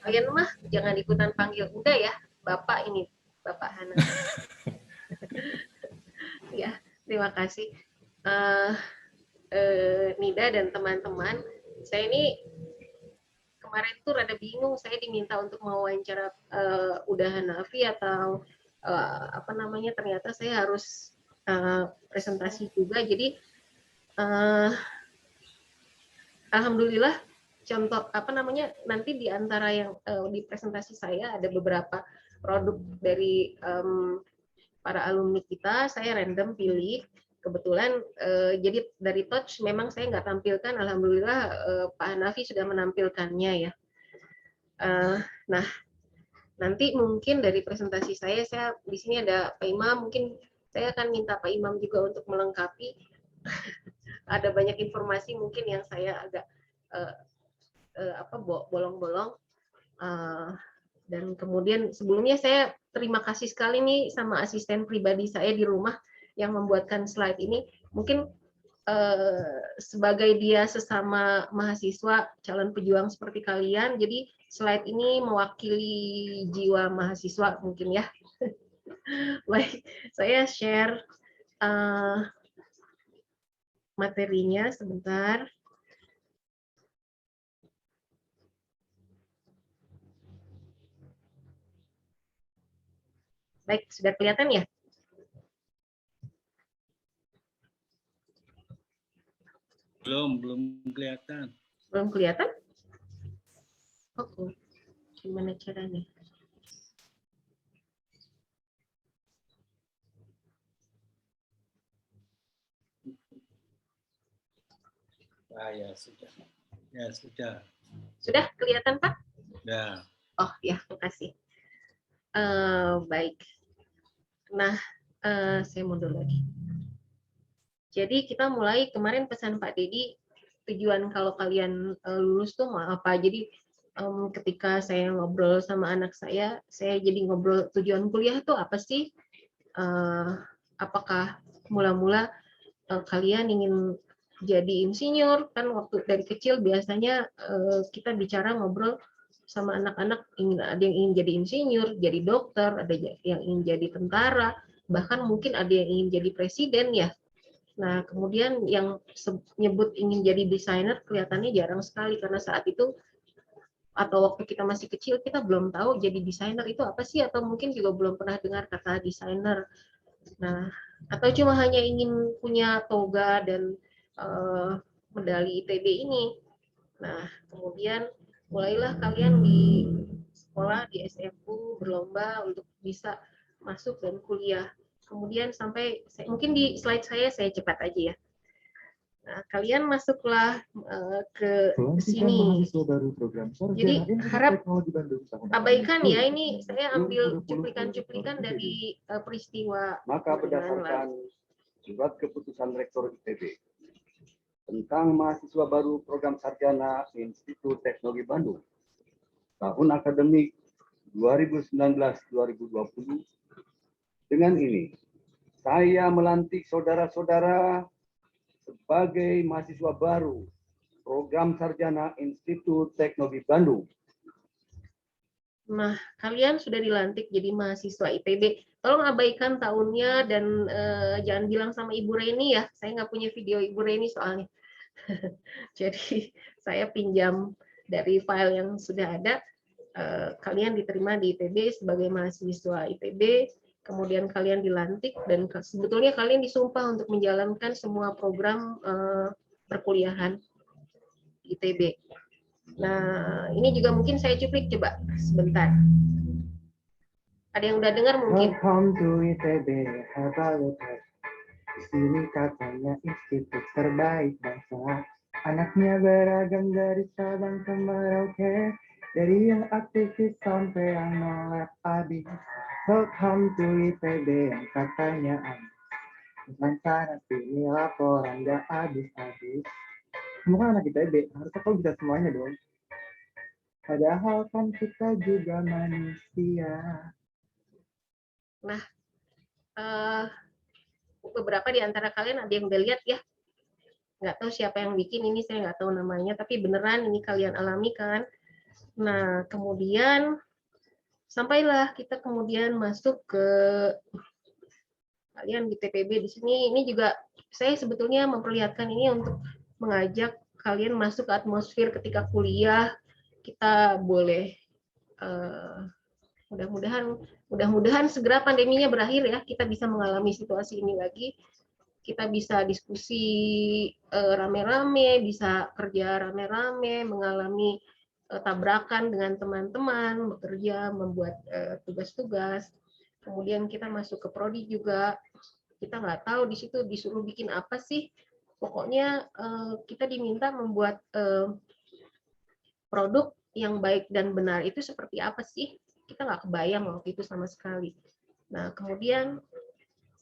Kalian mah jangan ikutan panggil udah ya, Bapak ini, Bapak Hana. Ya, Terima kasih. Nida dan teman-teman, saya ini kemarin tuh rada bingung, saya diminta untuk mewawancara Udahan Nafi atau apa namanya, ternyata saya harus presentasi juga. Jadi alhamdulillah, contoh apa namanya, nanti di antara yang di presentasi saya ada beberapa produk dari para alumni kita, saya random pilih. Kebetulan jadi dari Touch memang saya nggak tampilkan, alhamdulillah Pak Hanafi sudah menampilkannya ya. Nah, nanti mungkin dari presentasi saya di sini ada Pak Imam, mungkin saya akan minta Pak Imam juga untuk melengkapi. Ada banyak informasi mungkin yang saya agak bolong-bolong. Dan kemudian sebelumnya saya terima kasih sekali nih sama asisten pribadi saya di rumah yang membuatkan slide ini. Mungkin sebagai dia sesama mahasiswa calon pejuang seperti kalian, jadi slide ini mewakili jiwa mahasiswa mungkin ya. Baik, saya share materinya sebentar. Baik, sudah kelihatan ya? Belum kelihatan. Belum kelihatan? Oh, gimana caranya? Ya sudah. Ya sudah. Sudah kelihatan Pak? Ya. Oh ya, makasih. Baik. Nah, saya mundur lagi. Jadi kita mulai kemarin pesan Pak Dedi, tujuan kalau kalian lulus tuh mau apa. Jadi ketika saya ngobrol sama anak saya jadi ngobrol tujuan kuliah tuh apa sih? Apakah mula-mula kalian ingin jadi insinyur? Kan waktu dari kecil biasanya kita bicara ngobrol sama anak-anak, ada yang ingin jadi insinyur, jadi dokter, ada yang ingin jadi tentara, bahkan mungkin ada yang ingin jadi presiden ya. Nah, kemudian yang nyebut ingin jadi desainer kelihatannya jarang sekali, karena saat itu atau waktu kita masih kecil kita belum tahu jadi desainer itu apa sih, atau mungkin juga belum pernah dengar kata desainer. Nah, atau cuma hanya ingin punya toga dan medali ITB ini. Nah, kemudian mulailah kalian di sekolah, di SFU, berlomba untuk bisa masuk dan kuliah. Kemudian sampai, mungkin di slide saya cepat aja ya. Nah, kalian masuklah ke sini. Jadi harap abaikan ya, ini saya ambil cuplikan-cuplikan dari peristiwa. Maka berdasarkan surat keputusan Rektor ITB tentang mahasiswa baru program sarjana Institut Teknologi Bandung tahun akademik 2019-2020, dengan ini saya melantik saudara-saudara sebagai mahasiswa baru program sarjana Institut Teknologi Bandung. Nah, kalian sudah dilantik jadi mahasiswa ITB. Tolong abaikan tahunnya dan jangan bilang sama Ibu Reni ya. Saya nggak punya video Ibu Reni soalnya. Jadi saya pinjam dari file yang sudah ada. Kalian diterima di ITB sebagai mahasiswa ITB. Kemudian kalian dilantik dan sebetulnya kalian disumpah untuk menjalankan semua program perkuliahan ITB. Nah, ini juga mungkin saya cuplik, coba sebentar. Ada yang udah dengar mungkin? Welcome to ITB, have a look. Di sini katanya institut terbaik bangsa. Anaknya beragam dari Sabang ke Merauke, dari yang aktivis sampai yang nolak abis. Welcome to ITB yang katanya abis. Lancar nanti ini laporan gak habis-habis. Kamu kan anak ITB, harusnya kau bisa semuanya dong. Padahal kan kita juga manusia. Nah, beberapa di antara kalian ada yang udah lihat ya. Nggak tahu siapa yang bikin ini, saya nggak tahu namanya, tapi beneran ini kalian alami kan. Nah, kemudian sampailah kita kemudian masuk ke kalian di TPB di sini. Ini juga saya sebetulnya memperlihatkan ini untuk mengajak kalian masuk ke atmosfer ketika kuliah. Kita boleh mudah-mudahan segera pandeminya berakhir ya, kita bisa mengalami situasi ini lagi, kita bisa diskusi rame-rame, bisa kerja rame-rame, mengalami tabrakan dengan teman-teman, bekerja, membuat tugas-tugas. Kemudian kita masuk ke prodi juga, kita nggak tahu di situ disuruh bikin apa sih. Pokoknya kita diminta membuat produk yang baik dan benar itu seperti apa sih? Kita nggak kebayang waktu itu sama sekali. Nah, kemudian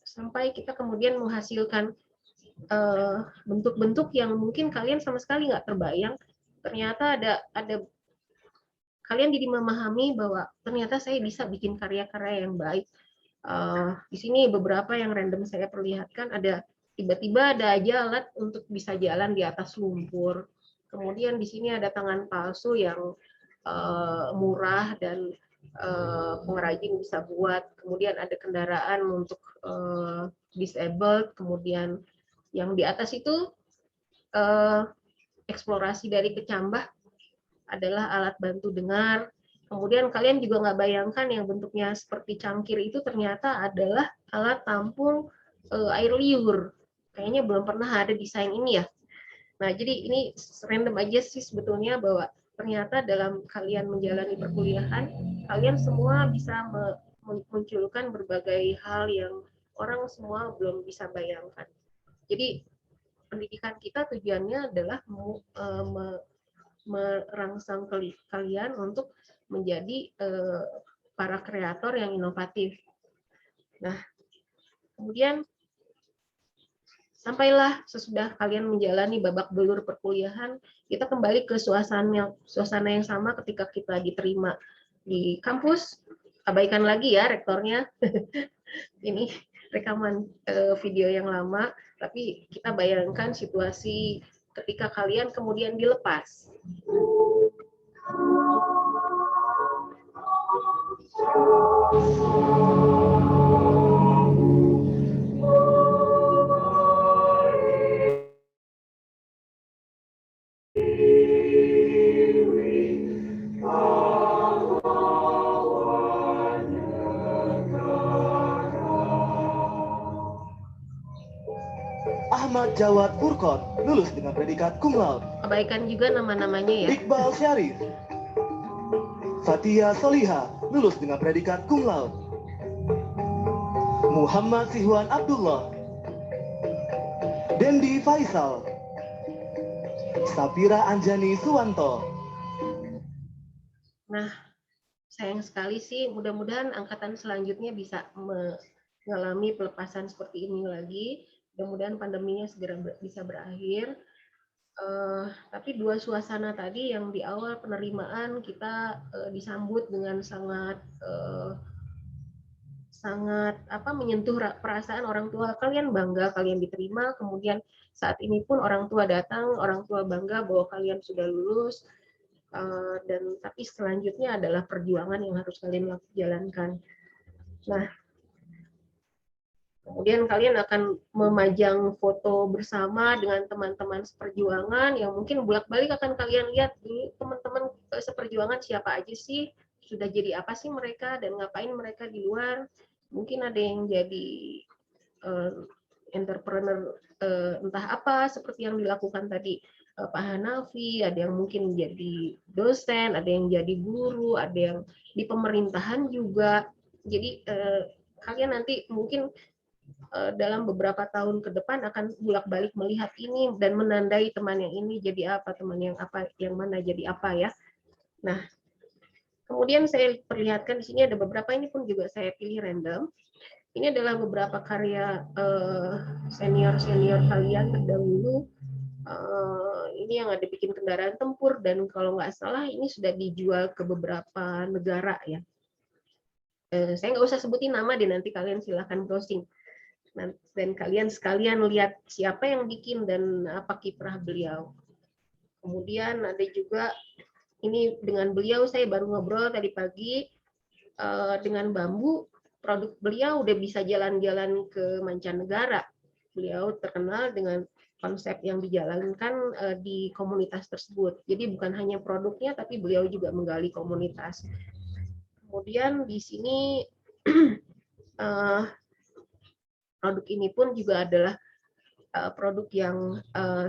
sampai kita kemudian menghasilkan bentuk-bentuk yang mungkin kalian sama sekali nggak terbayang. Ternyata ada kalian jadi memahami bahwa ternyata saya bisa bikin karya-karya yang baik. Di sini beberapa yang random saya perlihatkan, ada tiba-tiba ada aja alat untuk bisa jalan di atas lumpur. Kemudian di sini ada tangan palsu yang murah dan pengrajin bisa buat. Kemudian ada kendaraan untuk disabled. Kemudian yang di atas itu eksplorasi dari kecambah adalah alat bantu dengar. Kemudian kalian juga nggak bayangkan yang bentuknya seperti cangkir itu ternyata adalah alat tampung air liur. Kayaknya belum pernah ada desain ini ya. Nah, jadi ini random aja sih sebetulnya bahwa ternyata dalam kalian menjalani perkuliahan, kalian semua bisa memunculkan berbagai hal yang orang semua belum bisa bayangkan. Jadi pendidikan kita tujuannya adalah merangsang kalian untuk menjadi para kreator yang inovatif. Nah, kemudian sampailah sesudah kalian menjalani babak belur perkuliahan, kita kembali ke suasana yang sama ketika kita diterima di kampus. Abaikan lagi ya rektornya. Ini rekaman video yang lama, tapi kita bayangkan situasi ketika kalian kemudian dilepas. Ahmad Jawad Furqon lulus dengan predikat cum laude. Abaikan juga nama-namanya ya. Iqbal Syarif. Fatia Soliha lulus dengan predikat cum laude. Muhammad Sihwan Abdullah. Dendi Faisal. Safira Anjani Suwanto. Nah, sayang sekali sih, mudah-mudahan angkatan selanjutnya bisa mengalami pelepasan seperti ini lagi. Mudah-mudahan pandeminya segera bisa berakhir. Tapi dua suasana tadi yang di awal penerimaan kita disambut dengan sangat menyentuh perasaan orang tua. Kalian bangga kalian diterima, kemudian saat ini pun orang tua datang, orang tua bangga bahwa kalian sudah lulus. Dan tapi selanjutnya adalah perjuangan yang harus kalian jalankan. Nah, kemudian kalian akan memajang foto bersama dengan teman-teman seperjuangan yang mungkin bolak-balik akan kalian lihat ini teman-teman seperjuangan siapa aja sih, sudah jadi apa sih mereka dan ngapain mereka di luar. Mungkin ada yang jadi entrepreneur entah apa seperti yang dilakukan tadi Pak Hanafi, ada yang mungkin jadi dosen, ada yang jadi guru, ada yang di pemerintahan juga. Jadi kalian nanti mungkin dalam beberapa tahun ke depan akan bolak-balik melihat ini dan menandai teman yang ini jadi apa, teman yang apa, yang mana jadi apa ya. Nah, kemudian saya perlihatkan di sini ada beberapa, ini pun juga saya pilih random. Ini adalah beberapa karya senior-senior kalian terdahulu. Ini yang ada bikin kendaraan tempur dan kalau nggak salah ini sudah dijual ke beberapa negara ya. Saya nggak usah sebutin nama deh, nanti kalian silahkan browsing dan kalian sekalian lihat siapa yang bikin dan apa kiprah beliau. Kemudian ada juga ini dengan beliau saya baru ngobrol tadi pagi dengan bambu produk beliau udah bisa jalan-jalan ke mancanegara. Beliau terkenal dengan konsep yang dijalankan di komunitas tersebut. Jadi bukan hanya produknya, tapi beliau juga menggali komunitas. Kemudian di sini produk ini pun juga adalah produk yang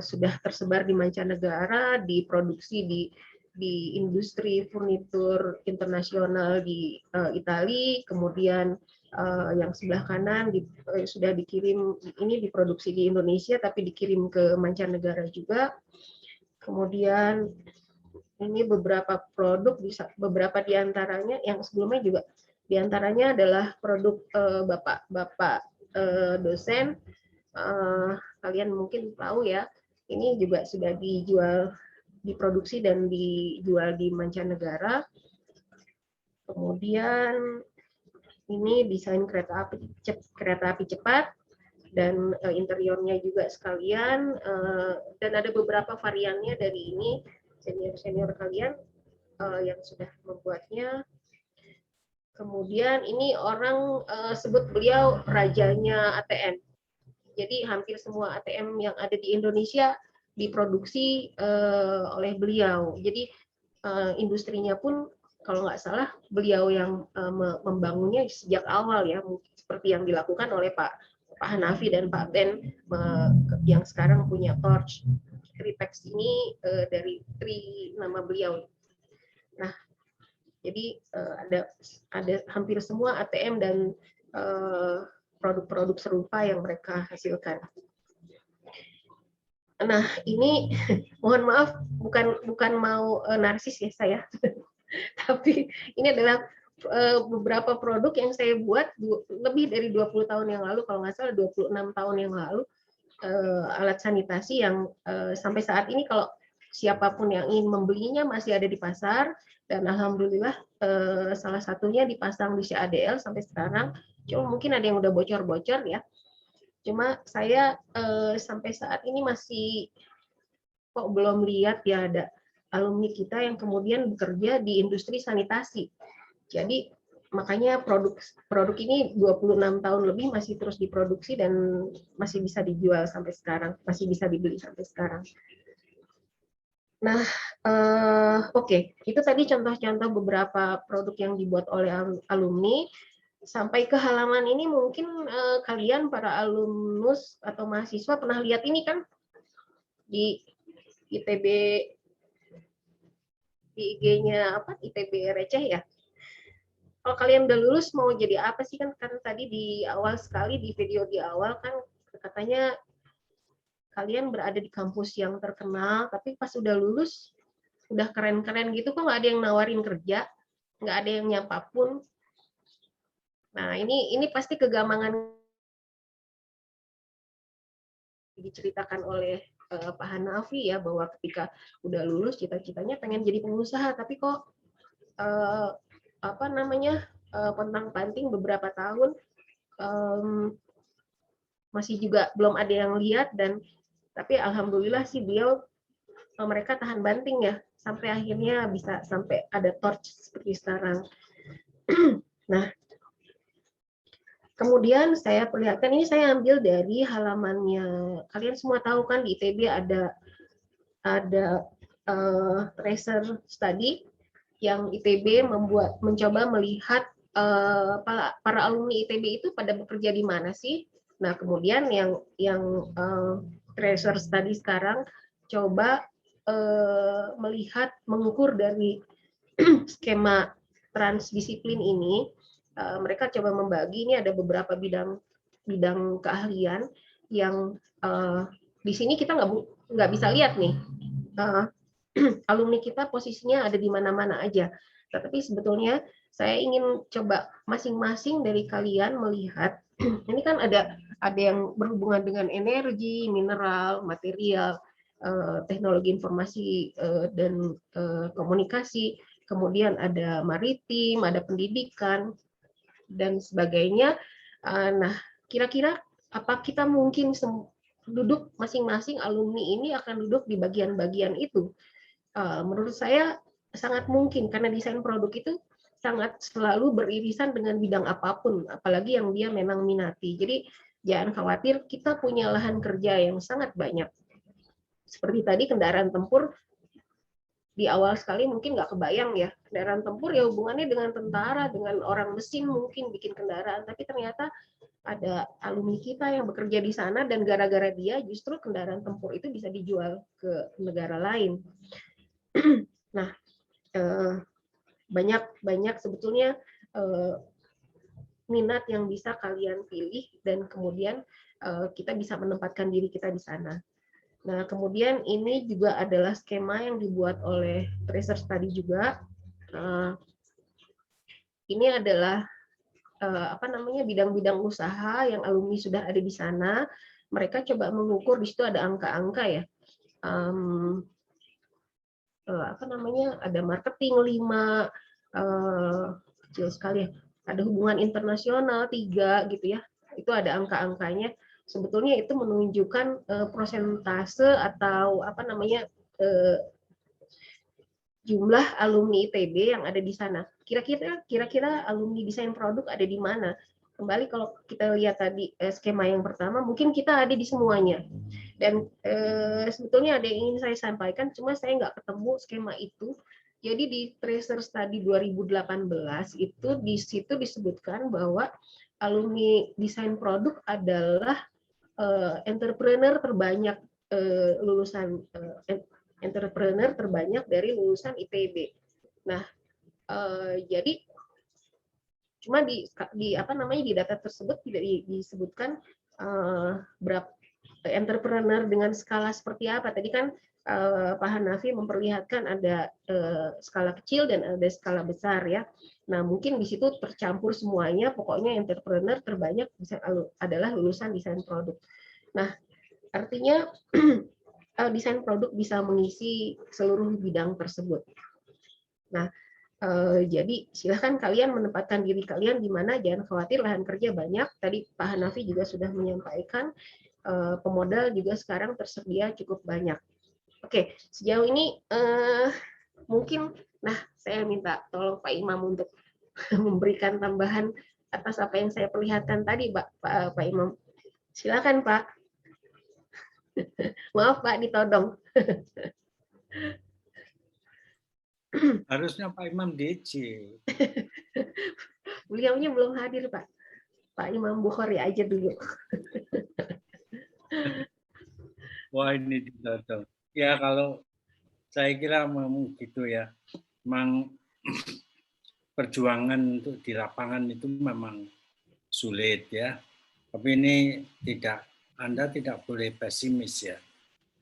sudah tersebar di mancanegara, diproduksi di industri furnitur internasional di Italia, kemudian yang sebelah kanan sudah dikirim, ini diproduksi di Indonesia tapi dikirim ke mancanegara juga. Kemudian ini beberapa produk, beberapa diantaranya yang sebelumnya juga diantaranya adalah produk bapak-bapak dosen. Kalian mungkin tahu ya, ini juga sudah dijual, diproduksi dan dijual di mancanegara. Kemudian ini desain kereta api cepat dan interiornya juga sekalian, dan ada beberapa variannya dari ini senior kalian yang sudah membuatnya. Kemudian ini orang sebut beliau rajanya ATM. Jadi hampir semua ATM yang ada di Indonesia diproduksi oleh beliau. Jadi industrinya pun kalau nggak salah beliau yang membangunnya sejak awal ya, seperti yang dilakukan oleh Pak Hanafi dan Pak Ben yang sekarang punya Torch. Ripex ini dari nama beliau. Nah, jadi ada hampir semua ATM dan produk-produk serupa yang mereka hasilkan. Nah, ini mohon maaf bukan mau narsis ya saya, tapi ini adalah beberapa produk yang saya buat lebih dari 20 tahun yang lalu, kalau nggak salah 26 tahun yang lalu, alat sanitasi yang sampai saat ini kalau siapapun yang ingin membelinya masih ada di pasar, dan alhamdulillah salah satunya dipasang di CADL sampai sekarang. Cuma mungkin ada yang udah bocor-bocor ya. Cuma saya sampai saat ini masih kok belum lihat ya ada alumni kita yang kemudian bekerja di industri sanitasi. Jadi makanya produk ini 26 tahun lebih masih terus diproduksi dan masih bisa dijual sampai sekarang, masih bisa dibeli sampai sekarang. Nah, oke, itu tadi contoh-contoh beberapa produk yang dibuat oleh alumni. Sampai ke halaman ini mungkin kalian para alumnus atau mahasiswa pernah lihat ini kan di ITB, di IG-nya apa, ITB receh ya. Kalau kalian udah lulus mau jadi apa sih, kan tadi di awal sekali di video di awal kan katanya kalian berada di kampus yang terkenal, tapi pas udah lulus udah keren-keren gitu kok nggak ada yang nawarin kerja, nggak ada yang nyapa pun. Nah, ini pasti kegamangan diceritakan oleh Pak Hanafi ya, bahwa ketika udah lulus cita-citanya pengen jadi pengusaha, tapi kok pontang-panting beberapa tahun masih juga belum ada yang lihat, dan tapi alhamdulillah sih mereka tahan banting ya sampai akhirnya bisa sampai ada Torch seperti sekarang. Nah, kemudian saya perlihatkan, ini saya ambil dari halamannya. Kalian semua tahu kan di ITB ada tracer study yang ITB mencoba melihat para alumni ITB itu pada bekerja di mana sih. Nah, kemudian yang tracer study sekarang coba melihat, mengukur dari skema transdisiplin ini. Mereka coba membagi, ini ada beberapa bidang keahlian yang di sini kita nggak bisa lihat nih alumni kita posisinya ada di mana-mana aja. Tapi sebetulnya saya ingin coba masing-masing dari kalian melihat, ini kan ada yang berhubungan dengan energi, mineral, material, teknologi informasi dan komunikasi, kemudian ada maritim, ada pendidikan, dan sebagainya. Nah, kira-kira apa kita mungkin duduk masing-masing alumni ini akan duduk di bagian-bagian itu? Menurut saya sangat mungkin, karena desain produk itu sangat selalu beririsan dengan bidang apapun, apalagi yang dia memang minati. Jadi jangan khawatir, kita punya lahan kerja yang sangat banyak. Seperti tadi kendaraan tempur, di awal sekali mungkin nggak kebayang ya, kendaraan tempur ya hubungannya dengan tentara, dengan orang mesin mungkin bikin kendaraan, tapi ternyata ada alumni kita yang bekerja di sana dan gara-gara dia justru kendaraan tempur itu bisa dijual ke negara lain. Nah, banyak sebetulnya minat yang bisa kalian pilih dan kemudian kita bisa menempatkan diri kita di sana. Nah, kemudian ini juga adalah skema yang dibuat oleh Tracer Study juga. Ini adalah bidang-bidang usaha yang alumni sudah ada di sana. Mereka coba mengukur, di situ ada angka-angka ya. Ada marketing 5, kecil sekali ya. Ada hubungan internasional 3 gitu ya. Itu ada angka-angkanya. Sebetulnya itu menunjukkan prosentase atau jumlah alumni ITB yang ada di sana. Kira-kira alumni desain produk ada di mana? Kembali kalau kita lihat tadi skema yang pertama, mungkin kita ada di semuanya. Dan sebetulnya ada yang ingin saya sampaikan, cuma saya nggak ketemu skema itu. Jadi di Tracer Study 2018 itu di situ disebutkan bahwa alumni desain produk adalah entrepreneur terbanyak lulusan entrepreneur terbanyak dari lulusan ITB. Nah, jadi cuma di data tersebut tidak disebutkan berapa entrepreneur dengan skala seperti apa. Tadi kan Pak Hanafi memperlihatkan ada skala kecil dan ada skala besar ya. Nah, mungkin di situ tercampur semuanya, pokoknya entrepreneur terbanyak adalah lulusan desain produk. Nah, artinya desain produk bisa mengisi seluruh bidang tersebut. Nah, jadi silahkan kalian menempatkan diri kalian di mana, jangan khawatir, lahan kerja banyak. Tadi Pak Hanafi juga sudah menyampaikan, pemodal juga sekarang tersedia cukup banyak. Oke, sejauh ini mungkin, saya minta tolong Pak Imam untuk memberikan tambahan atas apa yang saya perlihatkan tadi, Pak Imam. Silakan Pak. Maaf Pak, ditodong. Harusnya Pak Imam DC. Beliaunya belum hadir Pak. Pak Imam Bukhari aja dulu. Wah, ini ditodong. Ya, kalau saya kira memang gitu ya. Memang perjuangan untuk di lapangan itu memang sulit ya. Tapi ini Anda tidak boleh pesimis ya.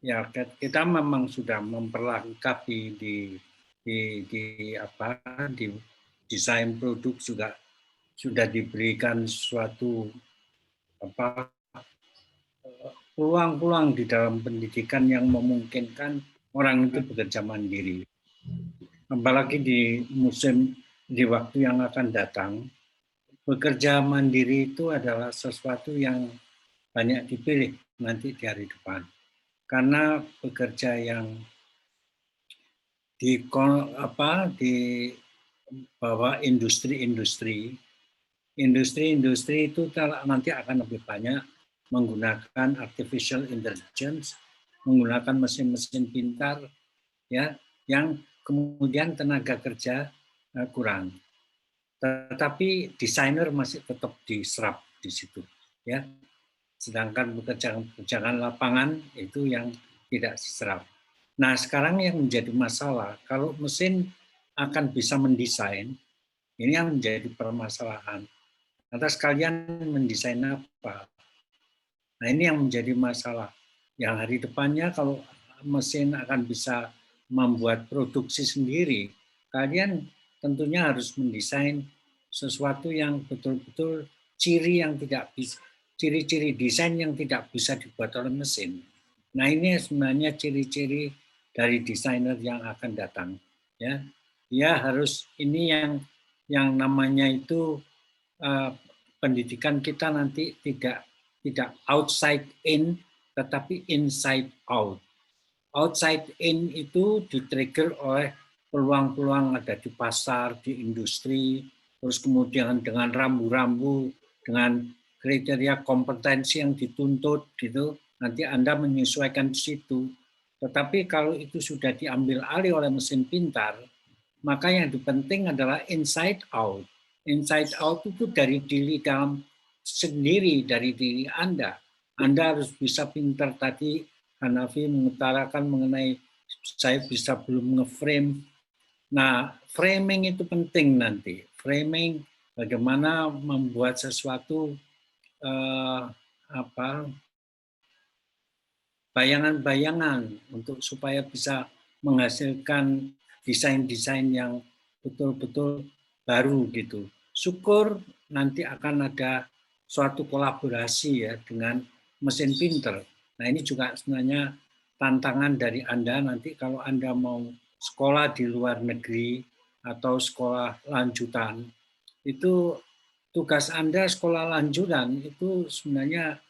Ya, kita memang sudah memperlengkapi di desain produk juga sudah diberikan suatu peluang-peluang di dalam pendidikan yang memungkinkan orang itu bekerja mandiri. Apalagi di waktu yang akan datang, bekerja mandiri itu adalah sesuatu yang banyak dipilih nanti di hari depan. Karena bekerja yang di bawah industri itu nanti akan lebih banyak menggunakan artificial intelligence, menggunakan mesin-mesin pintar ya, yang kemudian tenaga kerja kurang. Tetapi desainer masih tetap diserap di situ ya. Sedangkan pekerjaan lapangan itu yang tidak diserap. Nah, sekarang yang menjadi masalah, kalau mesin akan bisa mendesain, ini yang menjadi permasalahan. Lantas kalian mendesain apa? Nah, ini yang menjadi masalah. Yang hari depannya kalau mesin akan bisa membuat produksi sendiri, kalian tentunya harus mendesain sesuatu yang betul-betul ciri-ciri desain yang tidak bisa dibuat oleh mesin. Nah, ini sebenarnya ciri-ciri dari desainer yang akan datang. Ya, dia harus ini yang namanya itu pendidikan kita nanti tidak outside in, tetapi inside out. Outside in itu di-trigger oleh peluang-peluang ada di pasar, di industri, terus kemudian dengan rambu-rambu, dengan kriteria kompetensi yang dituntut gitu, nanti Anda menyesuaikan di situ. Tetapi kalau itu sudah diambil alih oleh mesin pintar, maka yang penting adalah inside out. Inside out itu dari diri dalam sendiri, dari diri Anda. Anda harus bisa pintar tadi, Hanafi mengutarakan mengenai saya bisa belum nge-frame. Nah, framing itu penting nanti. Framing bagaimana membuat sesuatu bayangan-bayangan untuk supaya bisa menghasilkan desain-desain yang betul-betul baru gitu. Syukur nanti akan ada suatu kolaborasi ya dengan mesin pinter. Nah ini juga sebenarnya tantangan dari Anda nanti kalau Anda mau sekolah di luar negeri atau sekolah lanjutan, itu tugas Anda sekolah lanjutan itu sebenarnya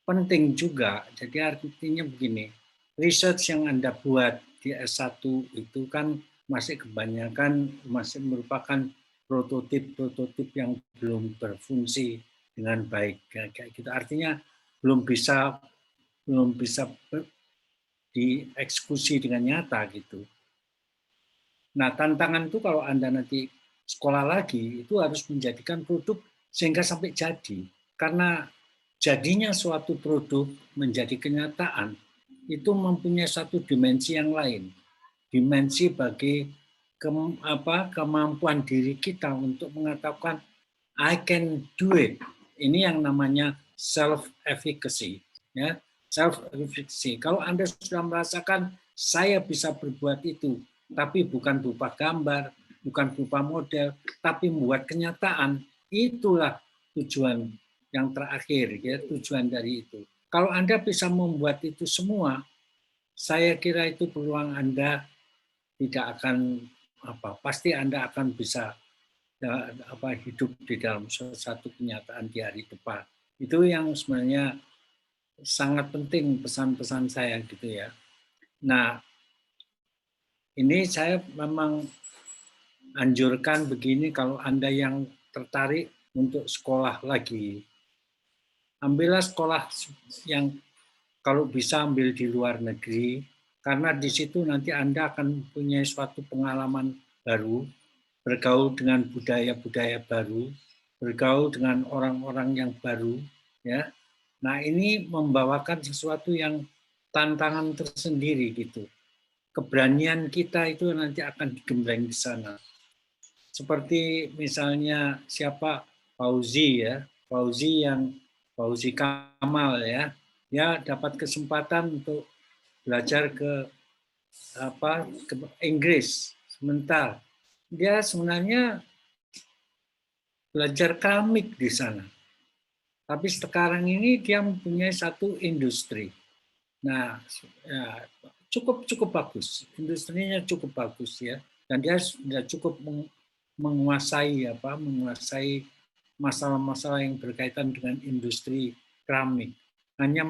penting juga. Jadi artinya begini, research yang Anda buat di S1 itu kan masih kebanyakan masih merupakan prototip-prototip yang belum berfungsi dengan baik. Kayak gitu. Artinya belum bisa dieksekusi dengan nyata gitu. Nah, tantangan itu kalau Anda nanti sekolah lagi itu harus menjadikan produk sehingga sampai jadi. Karena jadinya suatu produk menjadi kenyataan itu mempunyai satu dimensi yang lain. Dimensi bagi kemampuan diri kita untuk mengatakan I can do it. Ini yang namanya self efficacy, ya. Self efficacy. Kalau Anda sudah merasakan saya bisa berbuat itu, tapi bukan berupa gambar, bukan berupa model, tapi membuat kenyataan, itulah tujuan yang terakhir, ya, tujuan dari itu. Kalau Anda bisa membuat itu semua, saya kira itu peluang Anda tidak akan pasti Anda akan bisa hidup di dalam satu kenyataan di hari depan. Itu yang sebenarnya sangat penting pesan-pesan saya gitu ya. Nah, ini saya memang anjurkan begini kalau Anda yang tertarik untuk sekolah lagi, ambillah sekolah yang kalau bisa ambil di luar negeri, karena di situ nanti Anda akan punya suatu pengalaman baru, bergaul dengan budaya-budaya baru, bergaul dengan orang-orang yang baru, ya. Nah, ini membawakan sesuatu yang tantangan tersendiri gitu. Keberanian kita itu nanti akan digembleng di sana. Seperti misalnya siapa Fauzi ya, Fauzi Kamal ya, dia dapat kesempatan untuk belajar ke Inggris sebentar. Dia sebenarnya belajar keramik di sana. Tapi sekarang ini dia mempunyai satu industri. Nah, ya, cukup bagus. Industrinya cukup bagus ya. Dan dia sudah cukup menguasai masalah-masalah yang berkaitan dengan industri keramik. Hanya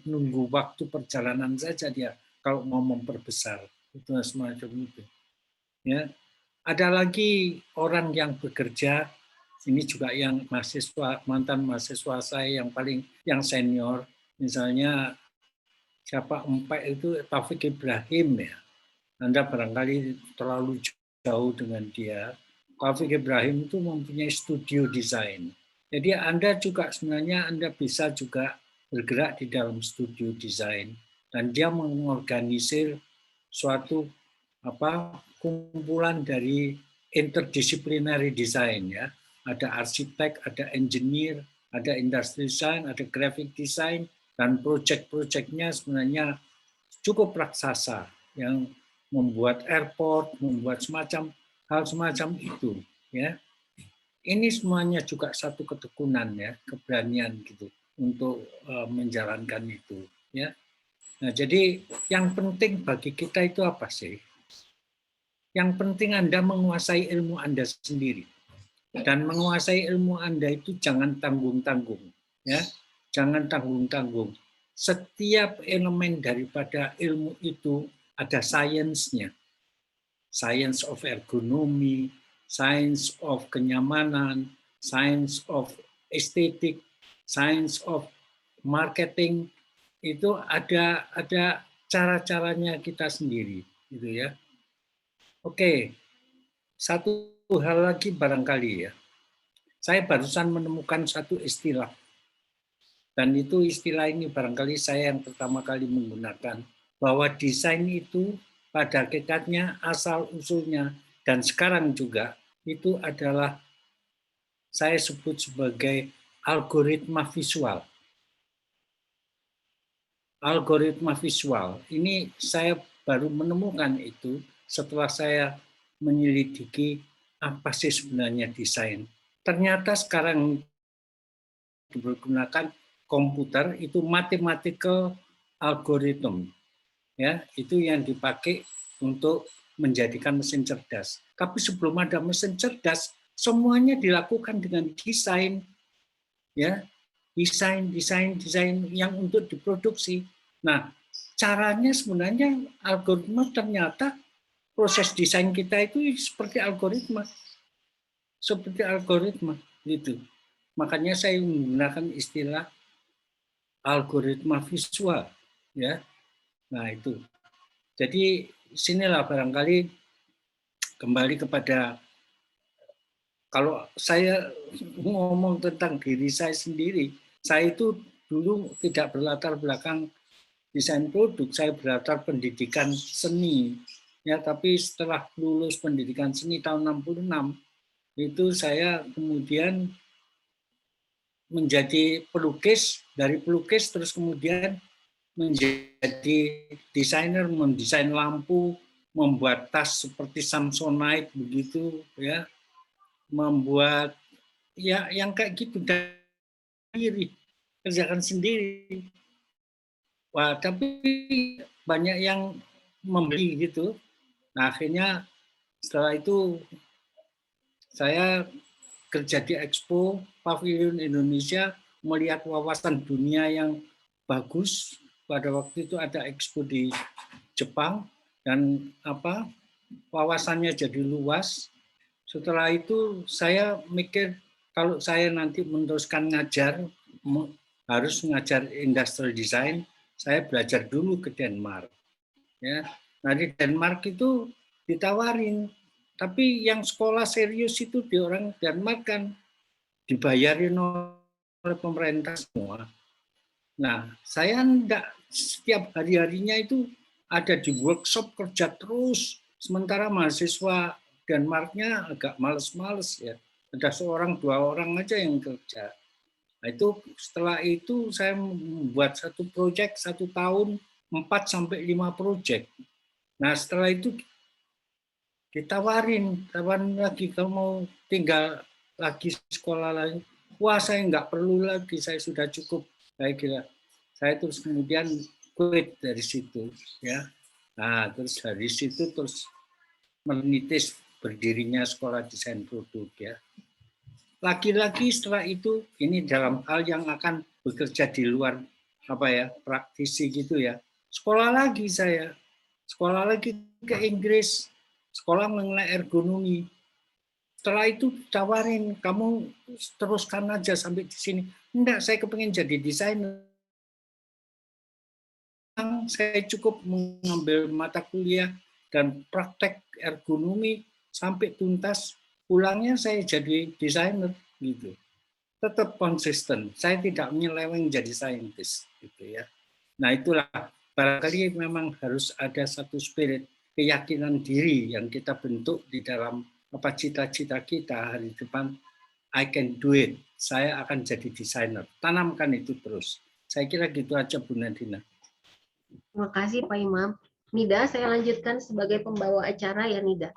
nunggu waktu perjalanan saja dia kalau mau memperbesar. Itu semacam itu. Ya. Ada lagi orang yang bekerja, ini juga yang mantan mahasiswa saya yang senior, misalnya siapa Empek itu Taufik Ibrahim ya. Anda barangkali terlalu jauh dengan dia. Taufik Ibrahim itu mempunyai studio desain. Jadi Anda juga sebenarnya Anda bisa juga bergerak di dalam studio desain dan dia mengorganisir suatu kumpulan dari interdisciplinary design ya. Ada arsitek, ada engineer, ada industrial design, ada graphic design, dan proyek-proyeknya sebenarnya cukup raksasa yang membuat airport, membuat hal semacam itu ya. Ini semuanya juga satu ketekunan ya, keberanian gitu untuk menjalankan itu ya. Nah, jadi yang penting bagi kita itu apa sih? Yang penting Anda menguasai ilmu Anda sendiri. Dan menguasai ilmu Anda itu jangan tanggung-tanggung, ya. Jangan tanggung-tanggung. Setiap elemen daripada ilmu itu ada sainsnya. science of ergonomi, science of kenyamanan, science of estetik, science of marketing, itu ada cara-caranya kita sendiri, gitu ya. Oke, satu hal lagi barangkali ya. Saya barusan menemukan satu istilah. Dan itu istilah ini barangkali saya yang pertama kali menggunakan. Bahwa desain itu pada hakikatnya asal-usulnya dan sekarang juga itu adalah saya sebut sebagai algoritma visual. Algoritma visual. Ini saya baru menemukan itu setelah saya menyelidiki apa sih sebenarnya desain. Ternyata sekarang digunakan komputer itu mathematical algorithm. Ya, itu yang dipakai untuk menjadikan mesin cerdas. Tapi sebelum ada mesin cerdas, semuanya dilakukan dengan desain. Ya, desain yang untuk diproduksi. Nah, caranya sebenarnya algoritma ternyata proses desain kita itu seperti algoritma. Seperti algoritma gitu. Makanya saya menggunakan istilah algoritma visual, ya. Nah, itu. Jadi sinilah barangkali kembali kepada, kalau saya ngomong tentang diri saya sendiri, saya itu dulu tidak berlatar belakang desain produk, saya berlatar pendidikan seni. Ya, tapi setelah lulus pendidikan seni tahun 66, itu saya kemudian menjadi pelukis, dari pelukis terus kemudian menjadi desainer, mendesain lampu, membuat tas seperti Samsonite begitu, ya, membuat ya yang kayak gitu sendiri, kerjakan sendiri. Wah, tapi banyak yang membeli gitu. Nah, akhirnya setelah itu saya kerja di Expo Pavilion Indonesia, melihat wawasan dunia yang bagus. Pada waktu itu ada Expo di Jepang dan wawasannya jadi luas. Setelah itu saya mikir kalau saya nanti meneruskan ngajar, harus ngajar industrial design, saya belajar dulu ke Denmark. Ya, nah di Denmark itu ditawarin, tapi yang sekolah serius itu di orang Denmark kan dibayarin oleh pemerintah semua. Nah, saya enggak, setiap hari-harinya itu ada di workshop kerja terus, sementara mahasiswa Denmarknya agak males-males ya. Ada seorang, dua orang aja yang kerja. Nah, itu setelah itu saya membuat satu proyek 1 tahun 4 sampai 5 proyek. Nah, setelah itu ditawarin lagi, kamu mau tinggal lagi sekolah lagi. Wah, saya nggak perlu lagi, saya sudah cukup. Saya kira, saya terus kemudian quit dari situ, ya. Nah, terus dari situ terus menitis berdirinya sekolah desain produk, ya. Lagi-lagi setelah itu, ini dalam hal yang akan bekerja di luar praktisi gitu ya. Sekolah lagi saya, sekolah lagi ke Inggris, sekolah mengenai ergonomi. Setelah itu tawarin, kamu teruskan aja sampai di sini. Enggak, saya kepengen jadi desainer. Saya cukup mengambil mata kuliah dan praktek ergonomi sampai tuntas. Pulangnya saya jadi desainer gitu. Tetap konsisten. Saya tidak menyeleweng jadi saintis gitu ya. Nah, itulah barangkali memang harus ada satu spirit keyakinan diri yang kita bentuk di dalam cita-cita kita hari depan. I can do it. Saya akan jadi desainer. Tanamkan itu terus. Saya kira gitu aja, Bu Nadina. Terima kasih Pak Imam. Nida, saya lanjutkan sebagai pembawa acara ya Nida.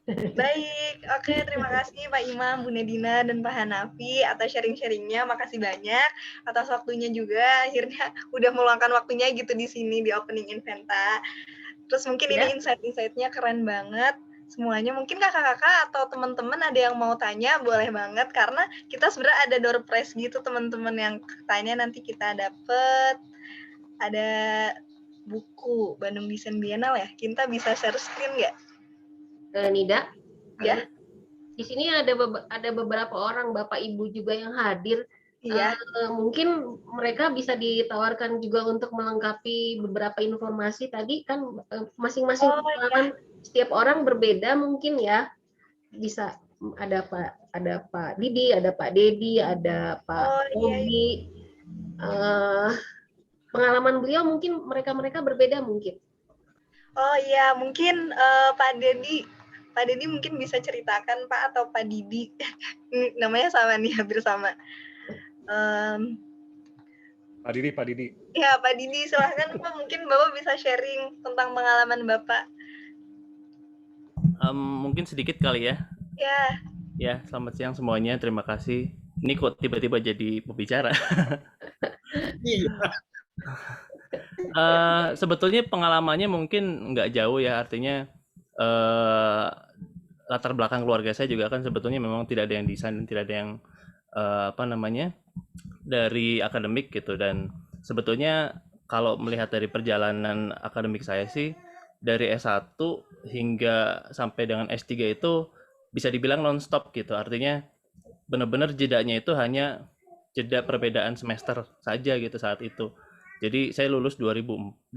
Baik, oke, terima kasih Pak Imam, Bu Nadina, dan Pak Hanafi atas sharing-sharingnya. Makasih banyak atas waktunya juga. Akhirnya udah meluangkan waktunya gitu di sini di Opening Inventa. Terus mungkin ini insight-insight-nya keren banget semuanya. Mungkin kakak-kakak atau teman-teman ada yang mau tanya, boleh banget. Karena kita sebenarnya ada door prize gitu, teman-teman yang tanya nanti kita dapet. Ada buku Bandung Design Biennale ya. Kita bisa share screen nggak? Nida. Ya. Di sini ada beberapa orang Bapak Ibu juga yang hadir. Iya. Mungkin mereka bisa ditawarkan juga untuk melengkapi beberapa informasi tadi kan masing-masing pengalaman setiap orang berbeda mungkin ya. Bisa ada Pak Didi, ada Pak Dedi, ada Pak Ogi. Pengalaman beliau mungkin mereka berbeda mungkin. Oh iya, mungkin Pak Dedi mungkin bisa ceritakan Pak atau Pak Didi. Namanya sama nih, hampir sama. Pak Didi. Ya, Pak Didi, silahkan Pak, mungkin Bapak bisa sharing tentang pengalaman Bapak. Mungkin sedikit kali ya. Ya. Ya, selamat siang semuanya, terima kasih. Ini kok tiba-tiba jadi pembicara. Sebetulnya pengalamannya mungkin nggak jauh ya, artinya latar belakang keluarga saya juga kan sebetulnya memang tidak ada yang desain dan tidak ada yang dari akademik gitu, dan sebetulnya kalau melihat dari perjalanan akademik saya sih dari S1 hingga sampai dengan S3 itu bisa dibilang non-stop gitu, artinya benar-benar jedanya itu hanya jeda perbedaan semester saja gitu saat itu. Jadi saya lulus 2009,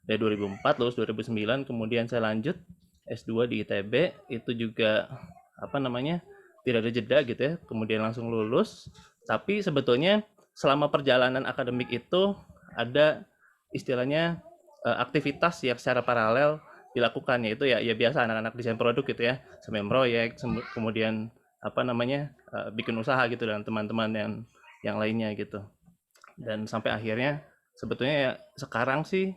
dari 2004 lulus 2009, kemudian saya lanjut S2 di ITB, itu juga tidak ada jeda gitu ya, kemudian langsung lulus. Tapi sebetulnya selama perjalanan akademik itu ada istilahnya aktivitas yang secara paralel dilakukan, yaitu ya biasa anak-anak desain produk gitu ya, sambil proyek, kemudian bikin usaha gitu dengan teman-teman yang lainnya gitu. Dan sampai akhirnya sebetulnya ya sekarang sih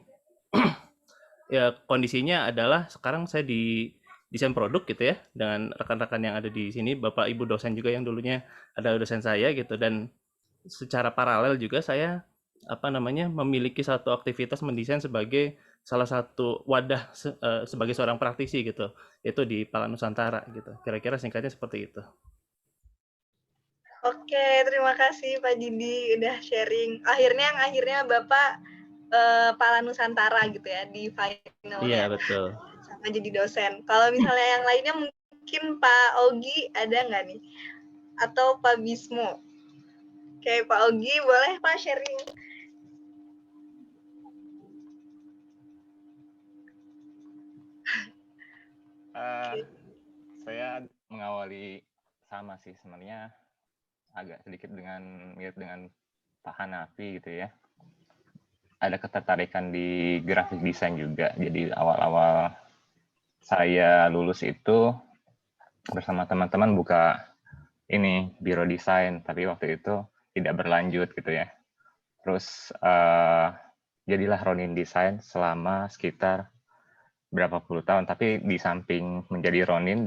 ya kondisinya adalah sekarang saya di desain produk gitu ya, dengan rekan-rekan yang ada di sini, Bapak Ibu dosen juga yang dulunya adalah dosen saya gitu, dan secara paralel juga saya memiliki satu aktivitas mendesain sebagai salah satu wadah sebagai seorang praktisi gitu, itu di Pala Nusantara gitu. Kira-kira singkatnya seperti itu. Oke, terima kasih Pak Didi udah sharing. Akhirnya Bapak Pala Nusantara gitu ya di finalnya. Iya, betul. Sama jadi dosen. Kalau misalnya yang lainnya mungkin Pak Ogi ada nggak nih? Atau Pak Bismo? Oke, Pak Ogi boleh Pak sharing? Saya mengawali sama sih sebenarnya agak sedikit mirip dengan Pak Hanafi gitu ya. Ada ketertarikan di graphic design juga. Jadi awal-awal saya lulus itu bersama teman-teman buka biro desain, tapi waktu itu tidak berlanjut gitu ya. Terus jadilah Ronin Design selama sekitar berapa puluh tahun, tapi di samping menjadi Ronin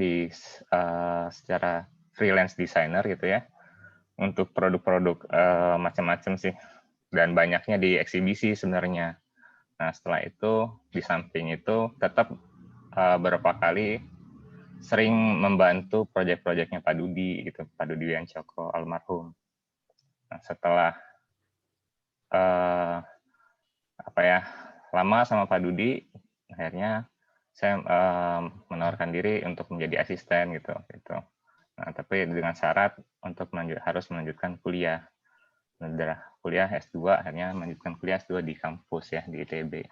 secara freelance designer gitu ya, untuk produk-produk macam-macam sih, dan banyaknya di eksibisi sebenarnya. Nah setelah itu di samping itu tetap beberapa kali sering membantu proyek-proyeknya Pak Dudi gitu, Pak Dudi Wiancoko almarhum. Nah setelah lama sama Pak Dudi, akhirnya saya menawarkan diri untuk menjadi asisten gitu. Nah, tapi dengan syarat untuk harus melanjutkan kuliah. Udah kuliah S2, akhirnya melanjutkan kuliah S2 di kampus ya, di ITB.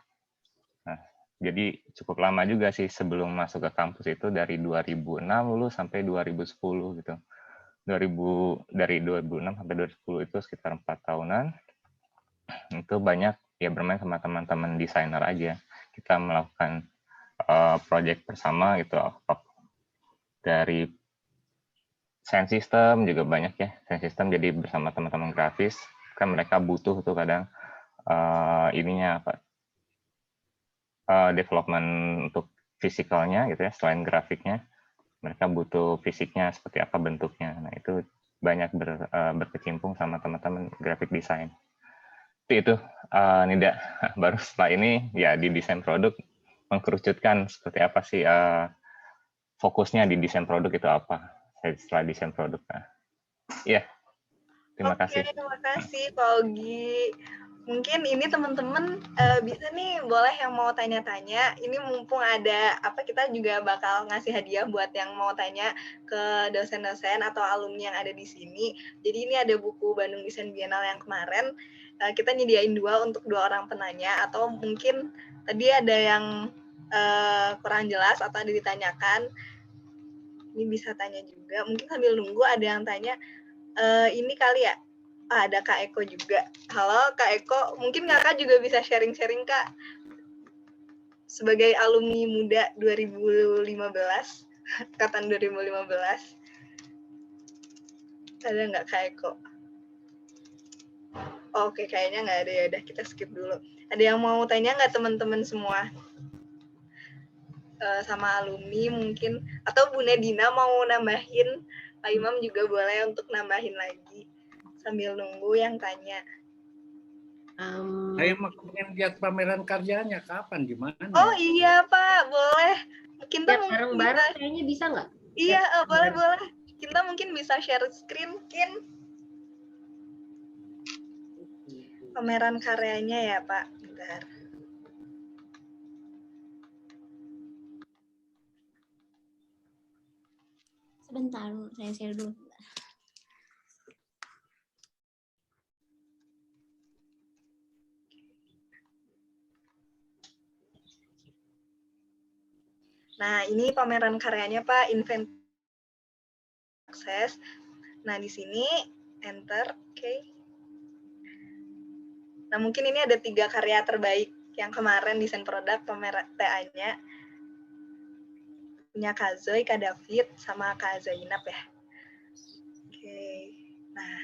Nah, jadi cukup lama juga sih sebelum masuk ke kampus itu, dari 2006 lulus sampai 2010 gitu. Dari 2006 sampai 2010 itu sekitar 4 tahunan. Itu banyak ya bermain sama teman-teman desainer aja. Kita melakukan project bersama gitu, dari sound system juga banyak ya, sound system jadi bersama teman-teman grafis kan, mereka butuh tuh kadang development untuk fisikalnya gitu ya, selain grafiknya mereka butuh fisiknya seperti apa bentuknya. Nah itu banyak berkecimpung sama teman-teman graphic design. Itu Nida. Baru setelah ini ya di desain produk mengkerucutkan seperti apa sih fokusnya di desain produk itu apa setelah desain produk. Nah, ya, terima kasih. Terima kasih Pak Ogi. Mungkin ini teman-teman bisa nih, boleh yang mau tanya-tanya. Ini mumpung ada kita juga bakal ngasih hadiah buat yang mau tanya ke dosen-dosen atau alumni yang ada di sini. Jadi ini ada buku Bandung Desain Biennale yang kemarin. Kita nyediain 2 untuk 2 orang penanya, atau mungkin tadi ada yang kurang jelas atau ada ditanyakan. Ini bisa tanya juga. Mungkin sambil nunggu ada yang tanya, ini kali ya. Ada Kak Eko juga. Halo Kak Eko, mungkin Kakak juga bisa sharing-sharing Kak. Sebagai alumni muda 2015, angkatan 2015. Ada nggak Kak Eko? Oke, kayaknya nggak ada, ya udah kita skip dulu. Ada yang mau tanya nggak teman-teman semua? Sama alumni mungkin, atau Bu Nedina mau nambahin, Pak Imam juga boleh untuk nambahin lagi. Sambil nunggu yang tanya. Saya mau pengen lihat pameran karyanya kapan, di mana? Oh iya Pak, boleh. Kita mungkin bareng-bareng kayaknya bisa nggak? Iya, boleh. Kita mungkin bisa share screen, mungkin. Pameran karyanya ya Pak. Bentar. Sebentar, saya share dulu. Nah, ini pameran karyanya Pak, Invent Access. Nah, di sini enter, oke. Nah, mungkin ini ada 3 karya terbaik yang kemarin desain produk pameran TA-nya. Punya Kak Zoy, Kak David, sama Kak Zainab ya. Oke. Nah,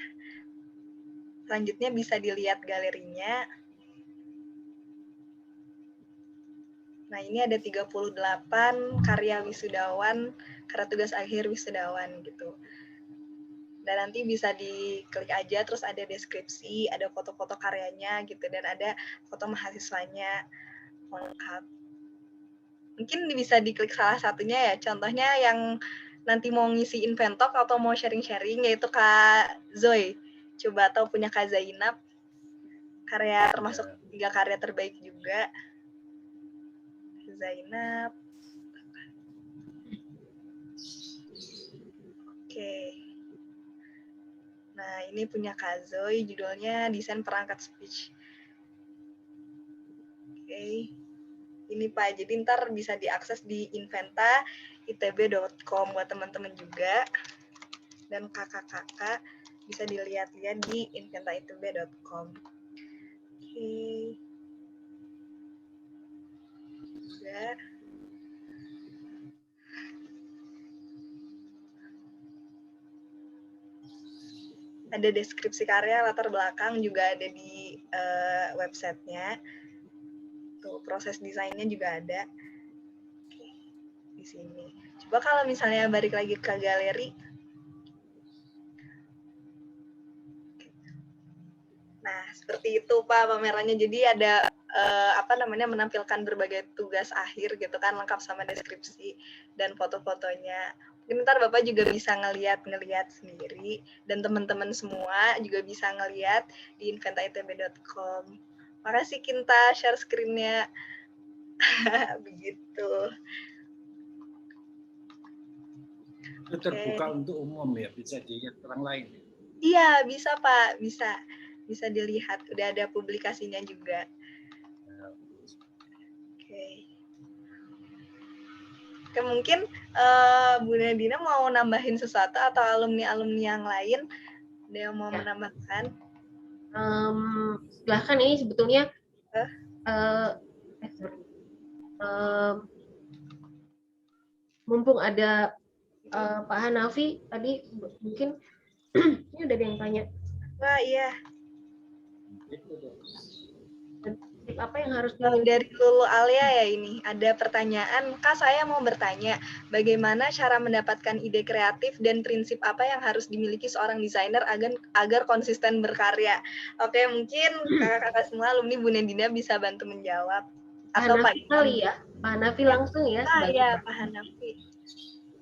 selanjutnya bisa dilihat galerinya. Nah, ini ada 38 karya wisudawan, karya tugas akhir wisudawan gitu. Dan nanti bisa diklik aja, terus ada deskripsi, ada foto-foto karyanya gitu, dan ada foto mahasiswanya lengkap. Mungkin bisa diklik salah satunya ya, contohnya yang nanti mau ngisi Inventalk atau mau sharing-sharing, yaitu Kak Zoy. Coba, atau punya Kak Zainab, karya termasuk 3 karya terbaik juga. Zainab. Oke. Nah, ini punya Kak Zoy, judulnya Desain Perangkat Speech. Oke. Ini Pak, jadi ntar bisa diakses di inventa.itb.com buat teman-teman juga. Dan kakak-kakak bisa dilihat-lihat di inventa.itb.com. Oke. Juga. Ada deskripsi karya, latar belakang juga ada di websitenya. Tuh, proses desainnya juga ada. Oke, di sini. Coba kalau misalnya balik lagi ke galeri. Nah, seperti itu Pak pamerannya. Jadi ada menampilkan berbagai tugas akhir gitu kan, lengkap sama deskripsi dan foto-fotonya. Mungkin ntar Bapak juga bisa ngeliat sendiri, dan teman-teman semua juga bisa ngeliat di inventa.itb.com. Makasih Kinta, share screen-nya. Begitu. Itu terbuka untuk umum ya, bisa dilihat orang lain. Iya, bisa Pak, bisa. Bisa dilihat, udah ada publikasinya juga. Oke, mungkin Bu Nadina mau nambahin sesuatu atau alumni-alumni yang lain ada yang mau menambahkan? Silahkan, ini sebetulnya mumpung ada Pak Hanafi tadi, mungkin ini udah ada yang tanya. Wah, iya. Apa yang harus dari Lulu Alia ya, ini ada pertanyaan, Kak, saya mau bertanya bagaimana cara mendapatkan ide kreatif dan prinsip apa yang harus dimiliki seorang desainer agar konsisten berkarya. Oke, mungkin kakak-kakak semua alumni Bu Nadina bisa bantu menjawab, atau Pak kali ya, Pak Hanafi langsung ya. Iya, Pak Hanafi.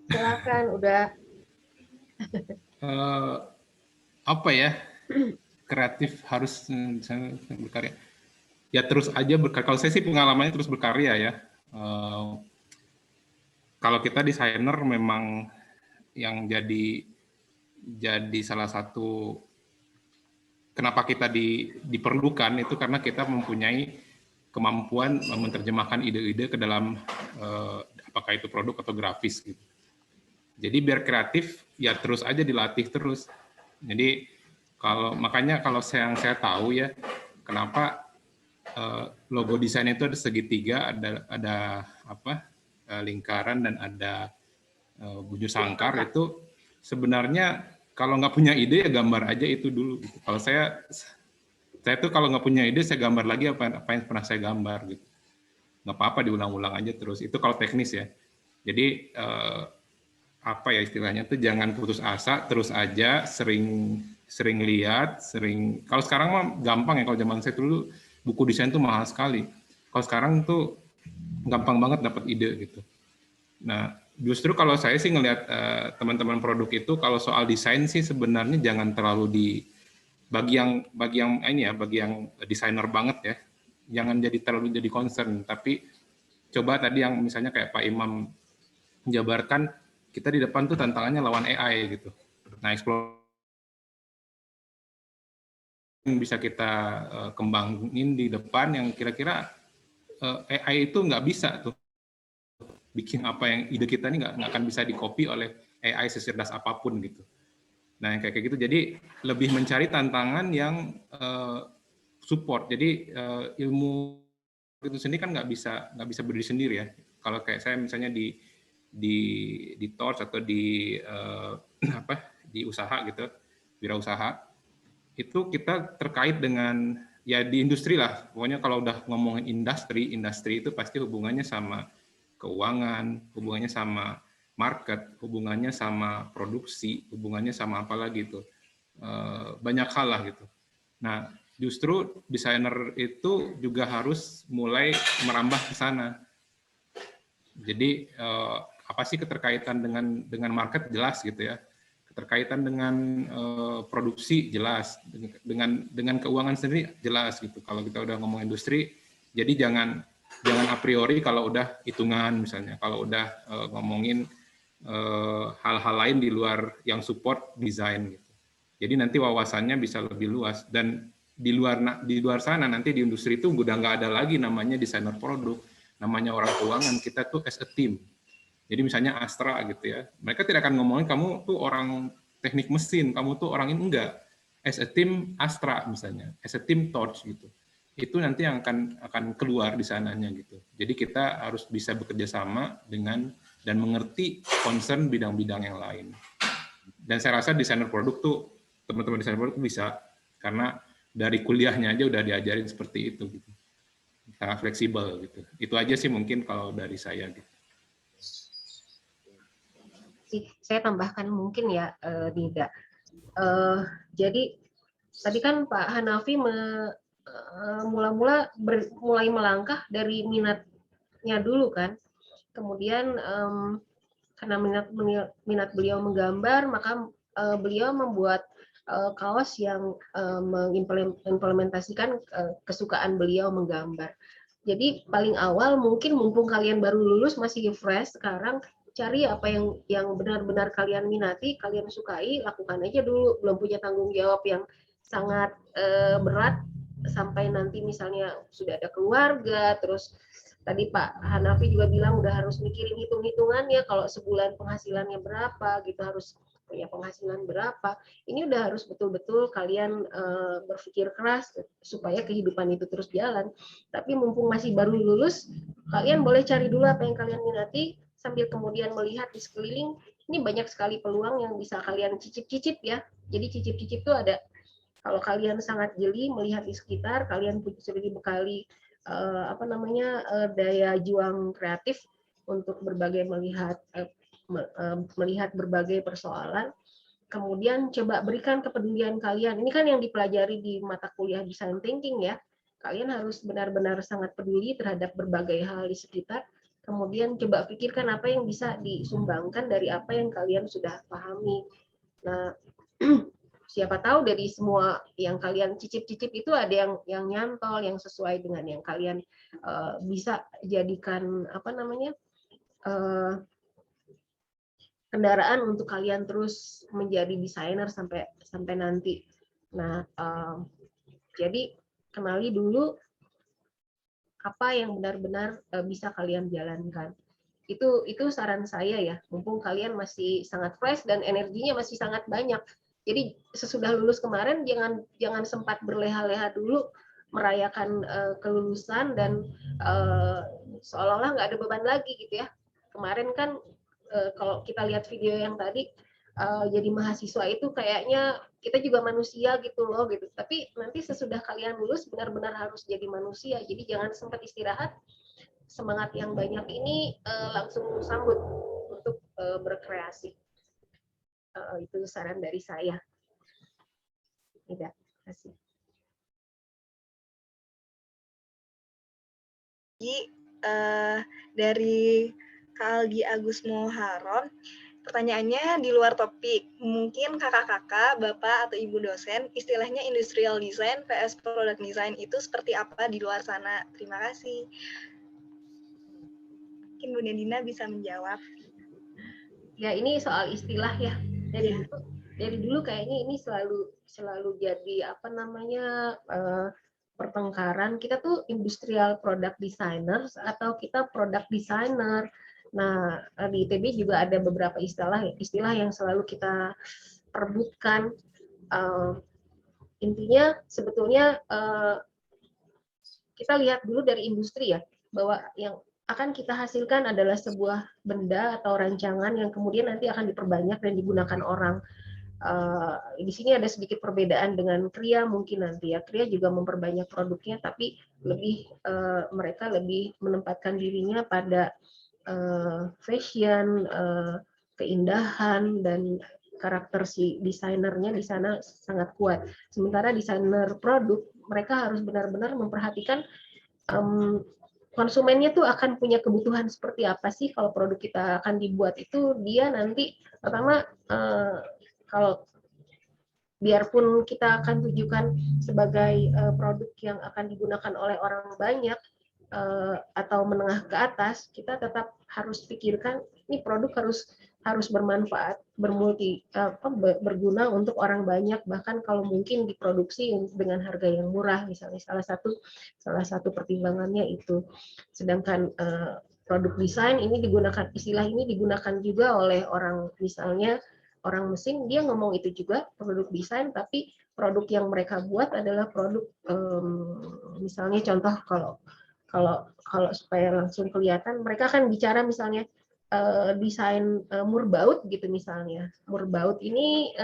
Silakan, udah. Apa ya? kreatif harus berkarya. Ya terus aja berkarya. Kalau saya sih pengalamannya terus berkarya ya. Kalau kita desainer memang yang jadi salah satu kenapa kita diperlukan itu karena kita mempunyai kemampuan menerjemahkan ide-ide ke dalam apakah itu produk atau grafis gitu. Jadi biar kreatif ya terus aja dilatih terus. Jadi makanya kalau yang saya tahu ya kenapa logo desain itu ada segitiga, ada lingkaran dan ada bujur sangkar itu sebenarnya kalau nggak punya ide ya gambar aja itu dulu. Gitu. Kalau saya tuh kalau nggak punya ide saya gambar lagi apa yang pernah saya gambar gitu. Nggak apa-apa diulang-ulang aja terus. Itu kalau teknis ya. Jadi apa ya istilahnya tuh jangan putus asa, terus aja sering lihat, kalau sekarang mah gampang ya, kalau zaman saya dulu buku desain tuh mahal sekali. Kalau sekarang tuh gampang banget dapat ide gitu. Nah, justru kalau saya sih ngelihat teman-teman produk itu kalau soal desain sih sebenarnya jangan terlalu bagi yang desainer banget ya, jangan terlalu jadi concern, tapi coba tadi yang misalnya kayak Pak Imam menjabarkan kita di depan tuh tantangannya lawan AI gitu. Nah, explore bisa kita kembangin di depan yang kira-kira AI itu nggak bisa tuh bikin apa yang ide kita ini nggak akan bisa di-copy oleh AI secerdas apapun gitu. Nah, yang kayak gitu. Jadi lebih mencari tantangan yang support. Jadi ilmu itu sendiri kan nggak bisa berdiri sendiri ya. Kalau kayak saya misalnya di Torch atau di usaha gitu, wirausaha, itu kita terkait dengan ya di industri lah. Pokoknya kalau udah ngomongin industri itu pasti hubungannya sama keuangan, hubungannya sama market, hubungannya sama produksi, hubungannya sama apa lagi itu. Banyak hal lah gitu. Nah, justru desainer itu juga harus mulai merambah ke sana. Jadi apa sih keterkaitan dengan market jelas gitu ya, keterkaitan dengan produksi jelas, dengan keuangan sendiri jelas gitu. Kalau kita udah ngomong industri, jadi jangan a priori kalau udah hitungan misalnya, kalau udah ngomongin hal-hal lain di luar yang support desain gitu. Jadi nanti wawasannya bisa lebih luas, dan di luar sana nanti di industri itu udah nggak ada lagi namanya desainer produk, namanya orang keuangan. Kita tuh as a team. Jadi misalnya Astra gitu ya, mereka tidak akan ngomongin kamu tuh orang teknik mesin, kamu tuh orang ini, enggak. As a team Astra misalnya, as a team Torch gitu. Itu nanti yang akan keluar di sananya gitu. Jadi kita harus bisa bekerja sama dan mengerti concern bidang-bidang yang lain. Dan saya rasa desainer produk tuh, teman-teman desainer produk bisa, karena dari kuliahnya aja udah diajarin seperti itu gitu. Sangat fleksibel gitu. Itu aja sih mungkin kalau dari saya gitu. Saya tambahkan mungkin ya, Dida. Jadi tadi kan Pak Hanafi mulai melangkah dari minatnya dulu kan. Kemudian karena minat beliau menggambar, maka beliau membuat kaos yang mengimplementasikan kesukaan beliau menggambar. Jadi paling awal mungkin mumpung kalian baru lulus masih fresh sekarang, cari apa yang benar-benar kalian minati, kalian sukai, lakukan aja dulu. Belum punya tanggung jawab yang sangat berat sampai nanti misalnya sudah ada keluarga, terus tadi Pak Hanafi juga bilang udah harus mikirin hitung-hitungannya, kalau sebulan penghasilannya berapa gitu, harus punya penghasilan berapa. Ini udah harus betul-betul kalian berpikir keras supaya kehidupan itu terus jalan. Tapi mumpung masih baru lulus, kalian boleh cari dulu apa yang kalian minati, sambil kemudian melihat di sekeliling, ini banyak sekali peluang yang bisa kalian cicip-cicip ya. Jadi cicip-cicip itu ada, kalau kalian sangat jeli melihat di sekitar, kalian sudah dibekali daya juang kreatif untuk melihat berbagai persoalan, kemudian coba berikan kepedulian kalian. Ini kan yang dipelajari di mata kuliah design thinking ya. Kalian harus benar-benar sangat peduli terhadap berbagai hal di sekitar. Kemudian coba pikirkan apa yang bisa disumbangkan dari apa yang kalian sudah pahami. Nah, siapa tahu dari semua yang kalian cicip-cicip itu ada yang nyantol, yang sesuai dengan yang kalian bisa jadikan apa namanya kendaraan untuk kalian terus menjadi desainer sampai nanti. Nah, jadi kenali dulu apa yang benar-benar bisa kalian jalankan. Itu saran saya ya, mumpung kalian masih sangat fresh dan energinya masih sangat banyak. Jadi sesudah lulus kemarin jangan sempat berleha-leha dulu merayakan kelulusan dan seolah-olah nggak ada beban lagi gitu ya. Kemarin kan kalau kita lihat video yang tadi jadi mahasiswa itu kayaknya kita juga manusia gitu loh gitu. Tapi nanti sesudah kalian lulus benar-benar harus jadi manusia. Jadi jangan sempat istirahat. Semangat yang banyak ini langsung sambut untuk berkreasi. Itu saran dari saya. Tidak, terima kasih. Jadi dari Kak Algi Agus Muharon, pertanyaannya di luar topik. Mungkin kakak-kakak, bapak atau ibu dosen, istilahnya industrial design vs product design itu seperti apa di luar sana? Terima kasih. Mungkin Bu Nadina bisa menjawab. Ya, ini soal istilah ya. Dari dulu kayaknya ini selalu jadi apa namanya pertengkaran. Kita tuh industrial product designers atau kita product designer. Nah, di ITB juga ada beberapa istilah yang selalu kita perebutkan. Intinya sebetulnya kita lihat dulu dari industri ya, bahwa yang akan kita hasilkan adalah sebuah benda atau rancangan yang kemudian nanti akan diperbanyak dan digunakan orang. Di sini ada sedikit perbedaan dengan Kria mungkin nanti ya. Kria juga memperbanyak produknya, tapi mereka lebih menempatkan dirinya pada fashion, keindahan, dan karakter si desainernya di sana sangat kuat. Sementara desainer produk, mereka harus benar-benar memperhatikan konsumennya tuh akan punya kebutuhan seperti apa sih kalau produk kita akan dibuat itu. Dia nanti pertama kalau biarpun kita akan tujukan sebagai produk yang akan digunakan oleh orang banyak atau menengah ke atas, kita tetap harus pikirkan ini produk harus bermanfaat, berguna untuk orang banyak, bahkan kalau mungkin diproduksi dengan harga yang murah, misalnya salah satu pertimbangannya itu. Sedangkan produk desain ini istilah ini digunakan juga oleh orang, misalnya orang mesin, dia ngomong itu juga produk desain, tapi produk yang mereka buat adalah produk misalnya contoh kalau supaya langsung kelihatan, mereka akan bicara misalnya desain murbaut gitu misalnya. Murbaut ini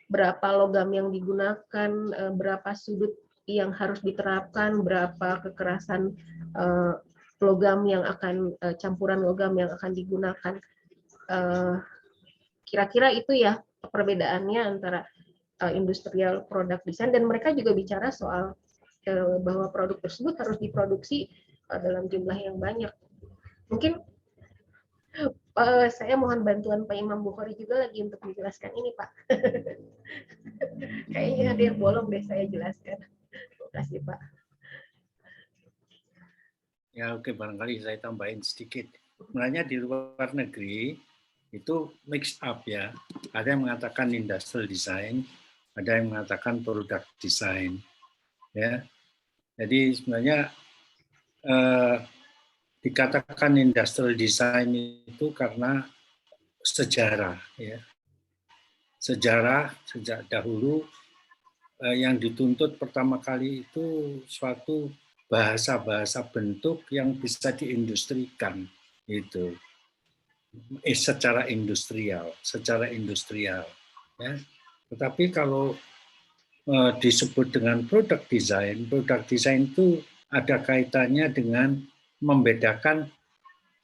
berapa logam yang digunakan, berapa sudut yang harus diterapkan, berapa kekerasan logam yang akan campuran logam yang akan digunakan. Kira-kira itu ya perbedaannya antara industrial product design, dan mereka juga bicara soal bahwa produk tersebut harus diproduksi dalam jumlah yang banyak. Mungkin saya mohon bantuan Pak Imam Bukhari juga lagi untuk menjelaskan ini, Pak. Kayaknya ada yang bolong deh saya jelaskan. Terima kasih, Pak. Ya, oke, barangkali saya tambahin sedikit. Sebenarnya di luar negeri itu mix up ya. Ada yang mengatakan industrial design, ada yang mengatakan product design. Ya. Jadi sebenarnya dikatakan industrial design itu karena sejarah ya. Sejarah sejak dahulu yang dituntut pertama kali itu suatu bahasa-bahasa bentuk yang bisa diindustrikan itu. Secara industrial ya. Tetapi kalau disebut dengan product design itu ada kaitannya dengan membedakan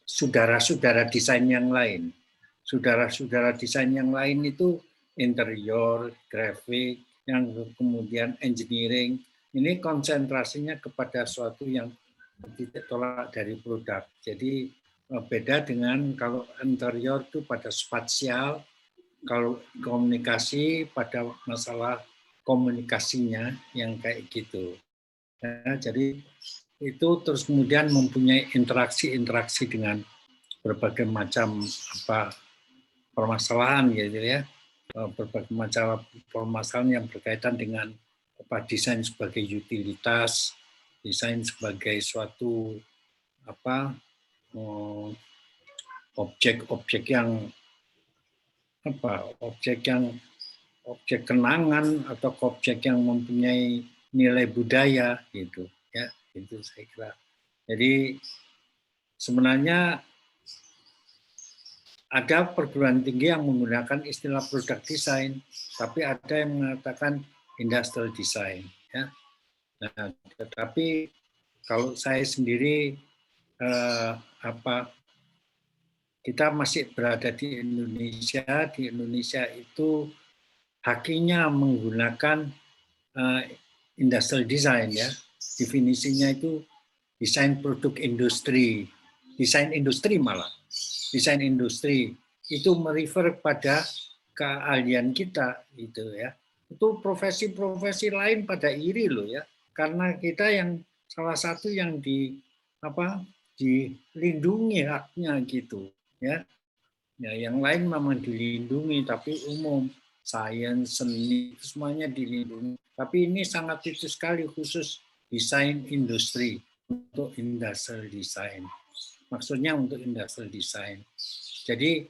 saudara-saudara desain yang lain. Saudara-saudara desain yang lain itu interior, grafik, yang kemudian engineering. Ini konsentrasinya kepada suatu yang tidak tolak dari produk. Jadi beda dengan kalau interior itu pada spasial, kalau komunikasi pada masalah komunikasinya yang kayak gitu. Ya, jadi itu terus kemudian mempunyai interaksi dengan berbagai macam permasalahan gitu ya, berbagai macam permasalahan yang berkaitan dengan desain sebagai utilitas, desain sebagai suatu objek yang objek kenangan atau objek yang mempunyai nilai budaya gitu ya, itu saya kira. Jadi sebenarnya ada perguruan tinggi yang menggunakan istilah product design, tapi ada yang mengatakan industrial design ya. Nah, tetapi kalau saya sendiri kita masih berada di Indonesia. Di Indonesia itu hakinya menggunakan industrial design ya. Definisinya itu desain produk industri, desain industri malah. Desain industri itu merefer pada keahlian kita gitu ya. Itu profesi-profesi lain pada iri loh ya. Karena kita yang salah satu yang dilindungi haknya gitu ya. Ya, yang lain memang dilindungi tapi umum, sains, seni semuanya dilindungi. Tapi ini sangat itu sekali khusus desain industri untuk industrial design. Maksudnya untuk industrial design. Jadi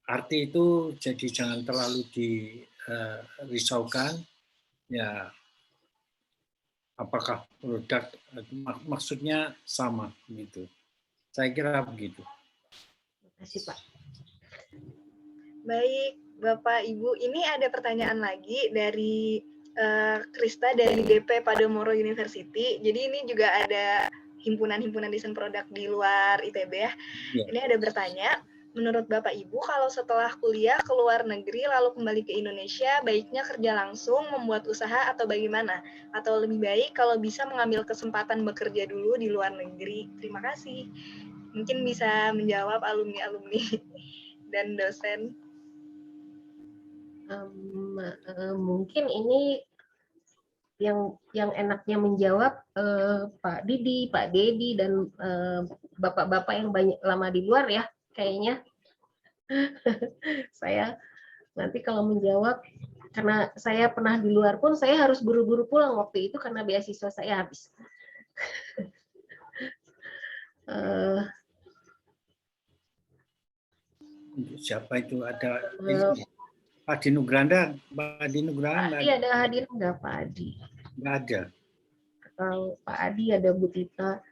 arti itu jadi jangan terlalu dirisaukan ya. Apakah produk maksudnya sama gitu. Saya kira begitu. Terima kasih Pak. Baik, Bapak Ibu, ini ada pertanyaan lagi dari Krista dari DP Padomoro University. Jadi ini juga ada himpunan-himpunan desain produk di luar ITB ya. Ini ada bertanya, menurut Bapak Ibu kalau setelah kuliah ke luar negeri lalu kembali ke Indonesia, baiknya kerja langsung, membuat usaha atau bagaimana? Atau lebih baik kalau bisa mengambil kesempatan bekerja dulu di luar negeri? Terima kasih. Mungkin bisa menjawab alumni-alumni dan dosen. Mungkin ini yang enaknya menjawab Pak Didi, Pak Dedi, dan bapak-bapak yang banyak lama di luar ya kayaknya. Saya nanti kalau menjawab, karena saya pernah di luar pun saya harus buru-buru pulang waktu itu karena beasiswa saya habis. Siapa itu ada? Pak Adi Nugranda, Pak Adi Nugranda. Pak Adi ada hadir nggak Pak Adi? Nggak ada. Kalau Pak Adi ada Bu Tita.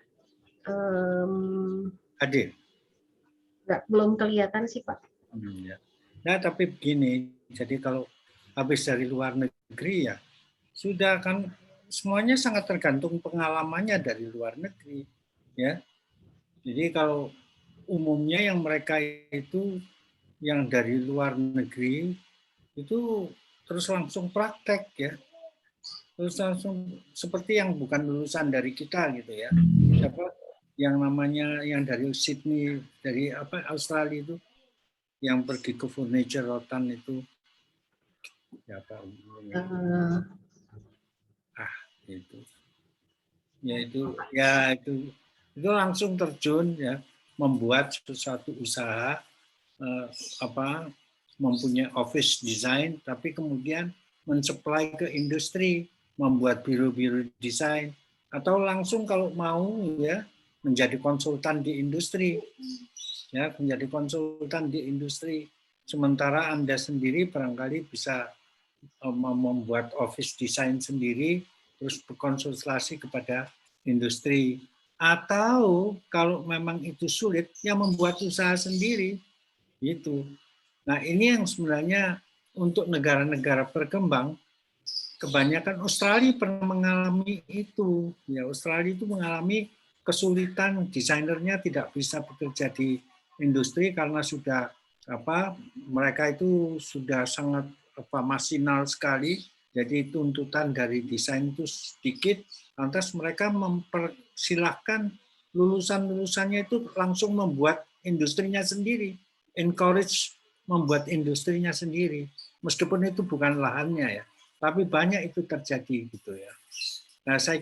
Hadir? Nggak, belum kelihatan sih Pak. Ya. Nah tapi begini, jadi kalau habis dari luar negeri ya sudah kan semuanya sangat tergantung pengalamannya dari luar negeri, ya. Jadi kalau umumnya yang mereka itu yang dari luar negeri itu terus langsung praktek ya, terus langsung seperti yang bukan lulusan dari kita gitu ya, siapa yang namanya yang dari Sydney, dari Australia itu yang pergi ke furniture rotan itu siapa itu ya itu langsung terjun ya, membuat suatu usaha mempunyai office design, tapi kemudian mensupply ke industri, membuat biro-biro desain, atau langsung kalau mau ya menjadi konsultan di industri, ya menjadi konsultan di industri. Sementara Anda sendiri barangkali bisa membuat office design sendiri, terus berkonsultasi kepada industri. Atau kalau memang itu sulit, ya membuat usaha sendiri, gitu. Nah ini yang sebenarnya untuk negara-negara berkembang, kebanyakan Australia pernah mengalami itu. Ya Australia itu mengalami kesulitan, desainernya tidak bisa bekerja di industri karena sudah mereka itu sudah sangat masinal sekali. Jadi tuntutan dari desain itu sedikit, lantas mereka mempersilahkan lulusan-lulusannya itu langsung membuat industrinya sendiri, encourage membuat industrinya sendiri, meskipun itu bukan lahannya ya, tapi banyak itu terjadi gitu ya. Nah, saya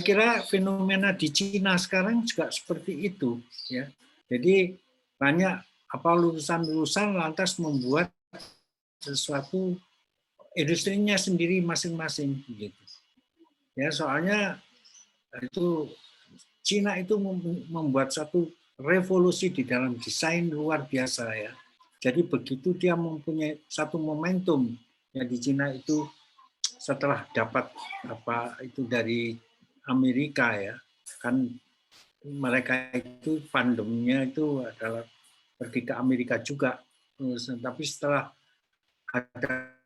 kira fenomena di Cina sekarang juga seperti itu ya. Jadi banyak lulusan-lulusan lantas membuat sesuatu industrinya sendiri masing-masing gitu. Ya, soalnya itu Cina itu membuat satu revolusi di dalam desain luar biasa ya. Jadi begitu dia mempunyai satu momentum ya di Cina itu setelah dapat itu dari Amerika ya, kan mereka itu fandomnya itu adalah pergi ke Amerika juga, tapi setelah ada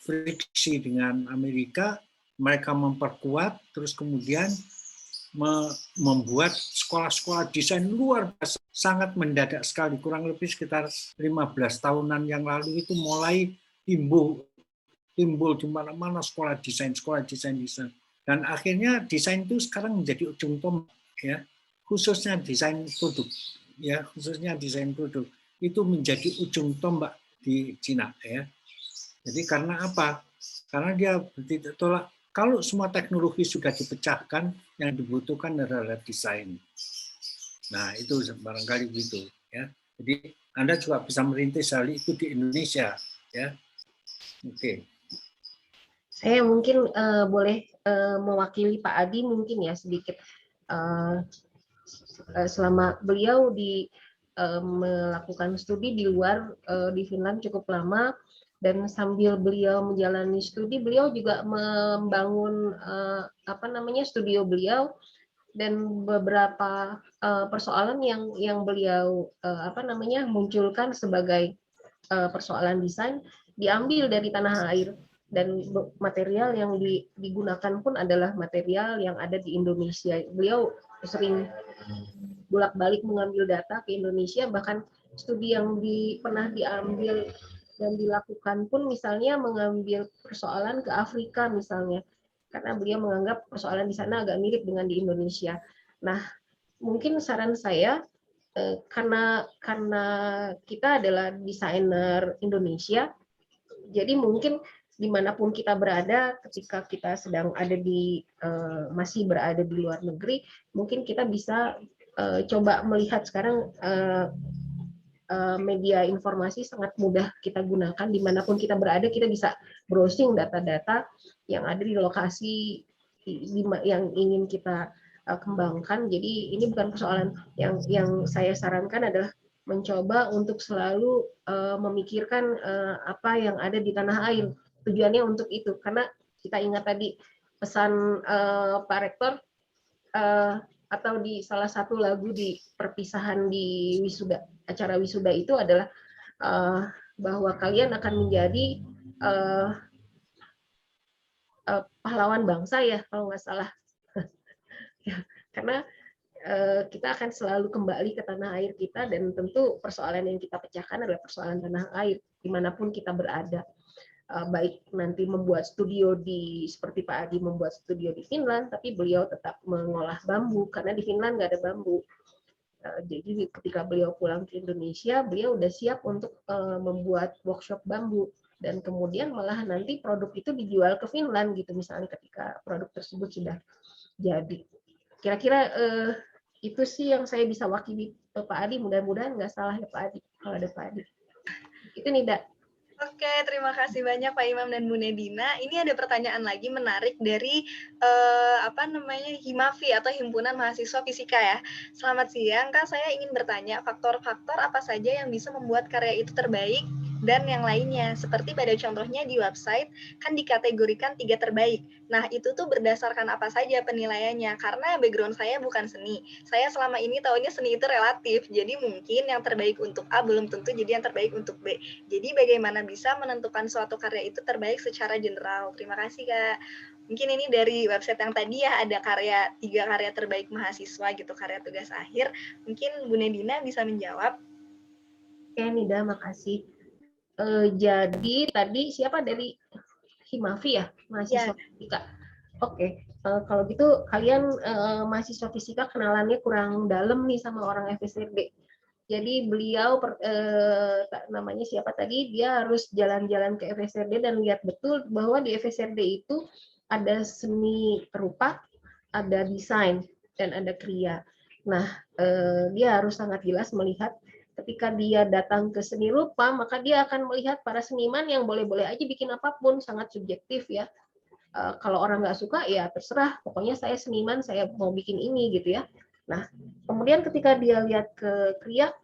friksi dengan Amerika, mereka memperkuat, terus kemudian membuat sekolah-sekolah desain luar biasa, sangat mendadak sekali, kurang lebih sekitar 15 tahunan yang lalu itu mulai timbul di mana-mana sekolah desain. Dan akhirnya desain itu sekarang menjadi ujung tombak ya, khususnya desain produk ya, itu menjadi ujung tombak di Cina ya. Jadi karena apa? Karena dia tolak, kalau semua teknologi sudah dipecahkan, yang dibutuhkan adalah desain. Nah, itu barangkali begitu ya. Jadi Anda juga bisa merintis hal itu di Indonesia ya. Oke. Saya mungkin boleh mewakili Pak Adi mungkin ya sedikit. Selama beliau melakukan studi di luar di Finland cukup lama, dan sambil beliau menjalani studi, beliau juga membangun studio beliau, dan beberapa persoalan yang beliau munculkan sebagai persoalan desain diambil dari tanah air, dan material yang digunakan pun adalah material yang ada di Indonesia. Beliau sering bolak-balik mengambil data ke Indonesia, bahkan studi yang pernah diambil dan dilakukan pun misalnya mengambil persoalan ke Afrika misalnya, karena beliau menganggap persoalan di sana agak mirip dengan di Indonesia. Nah, mungkin saran saya, karena kita adalah desainer Indonesia, jadi mungkin dimanapun kita berada, ketika kita sedang ada masih berada di luar negeri, mungkin kita bisa coba melihat sekarang media informasi sangat mudah kita gunakan, dimanapun kita berada kita bisa browsing data-data yang ada di lokasi yang ingin kita kembangkan. Jadi ini bukan persoalan, yang saya sarankan adalah mencoba untuk selalu memikirkan apa yang ada di tanah air. Tujuannya untuk itu, karena kita ingat tadi pesan Pak Rektor atau di salah satu lagu di perpisahan di acara wisuda itu adalah bahwa kalian akan menjadi pahlawan bangsa ya, kalau nggak salah. Ya, karena kita akan selalu kembali ke tanah air kita, dan tentu persoalan yang kita pecahkan adalah persoalan tanah air dimanapun kita berada. Baik nanti membuat studio seperti Pak Adi membuat studio di Finland, tapi beliau tetap mengolah bambu karena di Finland nggak ada bambu. Jadi ketika beliau pulang ke Indonesia, beliau udah siap untuk membuat workshop bambu, dan kemudian malah nanti produk itu dijual ke Finland gitu misalnya ketika produk tersebut sudah jadi. Kira-kira itu sih yang saya bisa wakili Pak Adi. Mudah-mudahan nggak salah ya Pak Adi, kalau ada Pak Adi. Itu Nida. Oke, terima kasih banyak Pak Imam dan Bu Nedina. Ini ada pertanyaan lagi menarik dari Himafi atau Himpunan Mahasiswa Fisika ya. Selamat siang, Kak. Saya ingin bertanya faktor-faktor apa saja yang bisa membuat karya itu terbaik dan yang lainnya. Seperti pada contohnya di website kan dikategorikan 3 terbaik. Nah, itu tuh berdasarkan apa saja penilaiannya? Karena background saya bukan seni. Saya selama ini tahunya seni itu relatif. Jadi mungkin yang terbaik untuk A belum tentu jadi yang terbaik untuk B. Jadi bagaimana bisa menentukan suatu karya itu terbaik secara general? Terima kasih, Kak. Mungkin ini dari website yang tadi ya, ada 3 karya terbaik mahasiswa gitu, karya tugas akhir. Mungkin Bu Nedina bisa menjawab. Oke, Nida, makasih. Jadi tadi siapa dari Himafi ya, mahasiswa fisika. Oke, kalau gitu kalian mahasiswa fisika kenalannya kurang dalam nih sama orang FSRD. Jadi beliau namanya siapa tadi, dia harus jalan-jalan ke FSRD dan lihat betul bahwa di FSRD itu ada seni rupa, ada desain, dan ada kriya. Nah, dia harus sangat jelas melihat ketika dia datang ke seni rupa, maka dia akan melihat para seniman yang boleh-boleh aja bikin apapun, sangat subjektif ya. Kalau orang nggak suka ya terserah, pokoknya saya seniman, saya mau bikin ini gitu ya. Nah, kemudian ketika dia lihat ke kriya,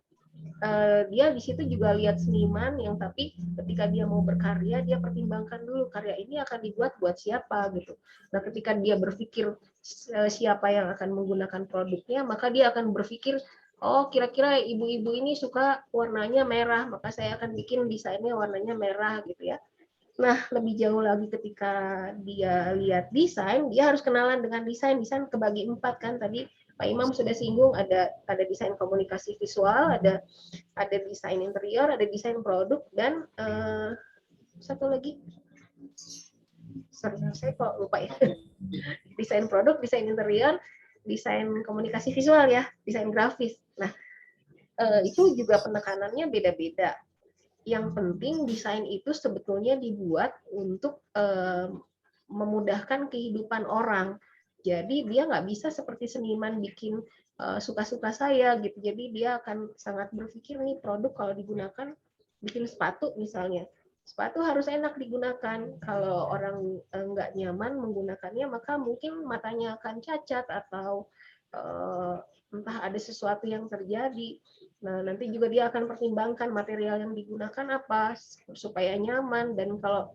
dia di situ juga lihat seniman yang tapi ketika dia mau berkarya dia pertimbangkan dulu karya ini akan dibuat buat siapa gitu. Nah, ketika dia berpikir siapa yang akan menggunakan produknya, maka dia akan berpikir, oh kira-kira ibu-ibu ini suka warnanya merah, maka saya akan bikin desainnya warnanya merah gitu ya. Nah, lebih jauh lagi ketika dia lihat desain, dia harus kenalan dengan desain. Desain kebagi 4 kan tadi Pak Imam sudah singgung, ada desain komunikasi visual, ada desain interior, ada desain produk, dan satu lagi, saya kok lupa ya. Desain produk, desain interior, desain komunikasi visual ya, desain grafis. Nah, itu juga penekanannya beda-beda. Yang penting desain itu sebetulnya dibuat untuk memudahkan kehidupan orang. Jadi dia nggak bisa seperti seniman bikin suka-suka saya gitu. Jadi dia akan sangat berpikir nih produk kalau digunakan, bikin sepatu misalnya. Sepatu harus enak digunakan. Kalau orang nggak nyaman menggunakannya, maka mungkin matanya akan cacat atau entah ada sesuatu yang terjadi. Nah, nanti juga dia akan pertimbangkan material yang digunakan apa supaya nyaman, dan kalau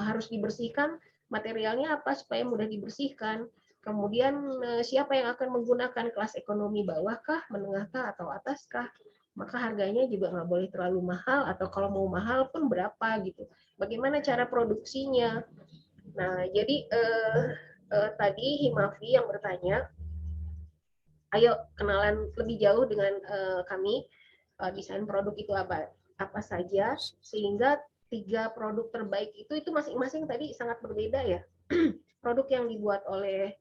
harus dibersihkan, materialnya apa supaya mudah dibersihkan. Kemudian siapa yang akan menggunakan, kelas ekonomi bawahkah, menengahkah, atau ataskah? Maka harganya juga nggak boleh terlalu mahal, atau kalau mau mahal pun berapa gitu. Bagaimana cara produksinya? Nah, jadi tadi Himafi yang bertanya, ayo kenalan lebih jauh dengan kami, desain produk itu apa saja, sehingga 3 produk terbaik itu masing-masing tadi sangat berbeda ya. Produk yang dibuat oleh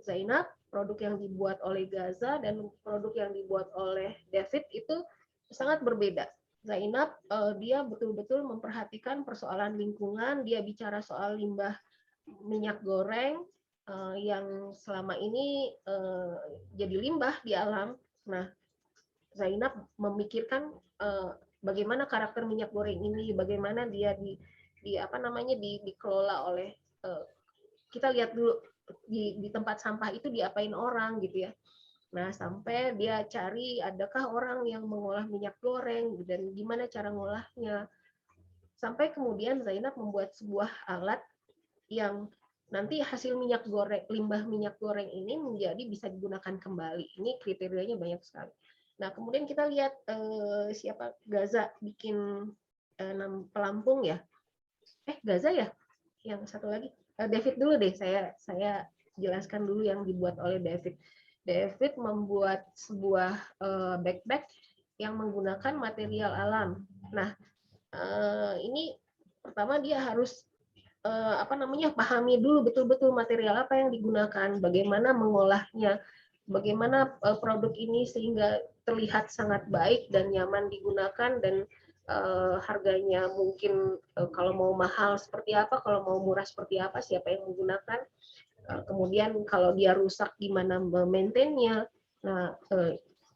Zainab, produk yang dibuat oleh Gaza, dan produk yang dibuat oleh David itu sangat berbeda. Zainab dia betul-betul memperhatikan persoalan lingkungan, dia bicara soal limbah minyak goreng yang selama ini jadi limbah di alam. Nah, Zainab memikirkan bagaimana karakter minyak goreng ini, bagaimana dia dikelola oleh kita lihat dulu di tempat sampah itu diapain orang gitu ya. Nah, sampai dia cari adakah orang yang mengolah minyak goreng dan gimana cara ngolahnya. Sampai kemudian Zainab membuat sebuah alat yang nanti hasil minyak goreng, limbah minyak goreng ini menjadi bisa digunakan kembali. Ini kriterianya banyak sekali. Nah, kemudian kita lihat siapa, Gaza bikin pelampung ya. Gaza ya? Yang satu lagi. David dulu deh, saya jelaskan dulu yang dibuat oleh David. David membuat sebuah backpack yang menggunakan material alam. Nah, ini pertama dia harus pahami dulu betul-betul material apa yang digunakan, bagaimana mengolahnya, bagaimana produk ini sehingga terlihat sangat baik dan nyaman digunakan, dan harganya mungkin kalau mau mahal seperti apa, kalau mau murah seperti apa, siapa yang menggunakan. Kemudian kalau dia rusak gimana memaintainnya. Nah,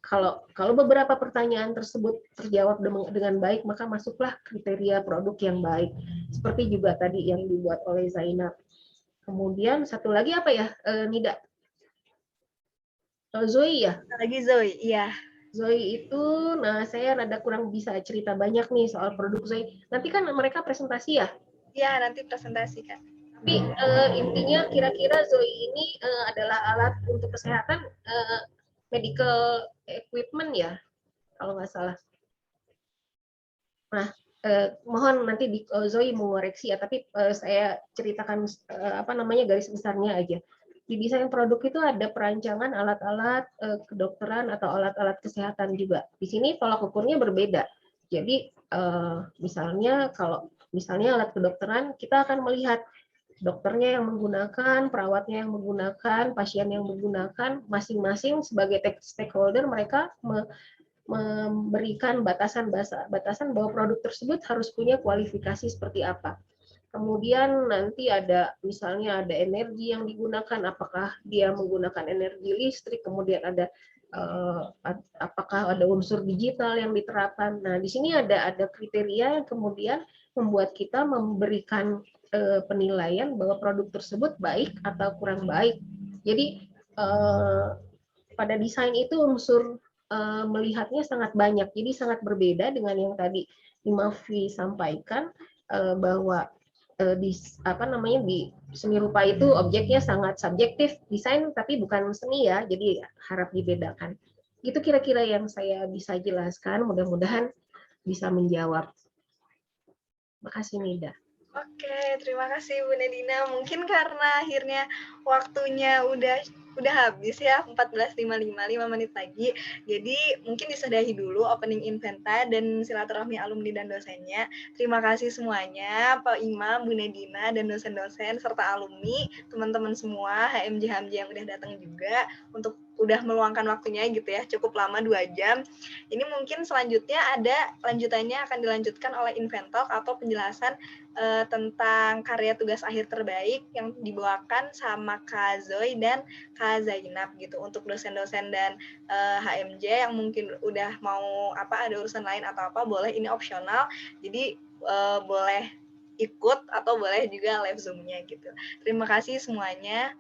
kalau beberapa pertanyaan tersebut terjawab dengan baik, maka masuklah kriteria produk yang baik. Seperti juga tadi yang dibuat oleh Zainab. Kemudian satu lagi apa ya, Nida? Zoe ya? Lagi Zoe, iya. Zoe itu, nah saya rada kurang bisa cerita banyak nih soal produk Zoe. Nanti kan mereka presentasi ya? Iya, nanti presentasi kan. Tapi intinya kira-kira Zoe ini adalah alat untuk kesehatan, medical equipment ya, kalau nggak salah. Nah, mohon nanti Zoe mengoreksi ya, tapi saya ceritakan garis besarnya aja. Di desain produk itu ada perancangan alat-alat kedokteran atau alat-alat kesehatan juga. Di sini tolak ukurnya berbeda. Jadi misalnya kalau alat kedokteran, kita akan melihat dokternya yang menggunakan, perawatnya yang menggunakan, pasien yang menggunakan, masing-masing sebagai stakeholder mereka memberikan batasan bahwa produk tersebut harus punya kualifikasi seperti apa. Kemudian nanti ada misalnya ada energi yang digunakan, apakah dia menggunakan energi listrik, kemudian ada apakah ada unsur digital yang diterapkan. Nah, di sini ada kriteria yang kemudian membuat kita memberikan penilaian bahwa produk tersebut baik atau kurang baik. Jadi pada desain itu unsur melihatnya sangat banyak, jadi sangat berbeda dengan yang tadi Imafi sampaikan bahwa di seni rupa itu objeknya sangat subjektif, desain tapi bukan seni ya, jadi harap dibedakan. Itu kira-kira yang saya bisa jelaskan, mudah-mudahan bisa menjawab. Makasih Nida. Oke, terima kasih Bu Nadina. Mungkin karena akhirnya waktunya udah habis ya, 14.55, 5 menit lagi. Jadi mungkin disudahi dulu opening Inventa dan silaturahmi alumni dan dosennya. Terima kasih semuanya, Pak Imam, Bu Nadina, dan dosen-dosen, serta alumni, teman-teman semua, HMJ yang udah datang juga, untuk udah meluangkan waktunya gitu ya, cukup lama 2 jam. Ini mungkin selanjutnya ada lanjutannya akan dilanjutkan oleh Inventalk atau penjelasan tentang karya tugas akhir terbaik yang dibawakan sama Kak Zoy dan Kak Zainab gitu, untuk dosen-dosen dan HMJ yang mungkin udah mau ada urusan lain atau apa, boleh, ini opsional, jadi boleh ikut atau boleh juga live Zoom-nya gitu. Terima kasih semuanya.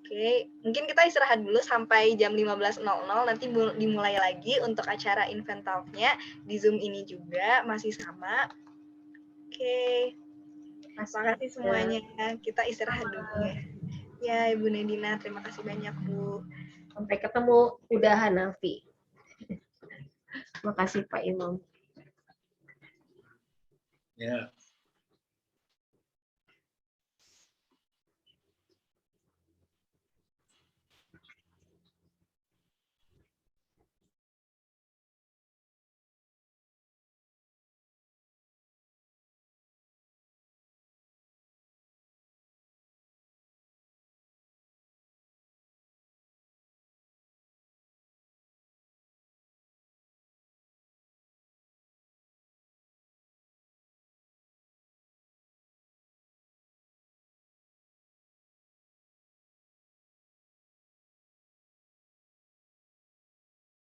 Oke, mungkin kita istirahat dulu sampai jam 15.00, nanti dimulai lagi untuk acara Inventalk-nya di Zoom ini juga masih sama. Oke, terima kasih semuanya. Kita istirahat dulu ya. Ya, Ibu Nadina, terima kasih banyak, Bu. Sampai ketemu, udah Hanafi. Terima kasih Pak Imam. Ya.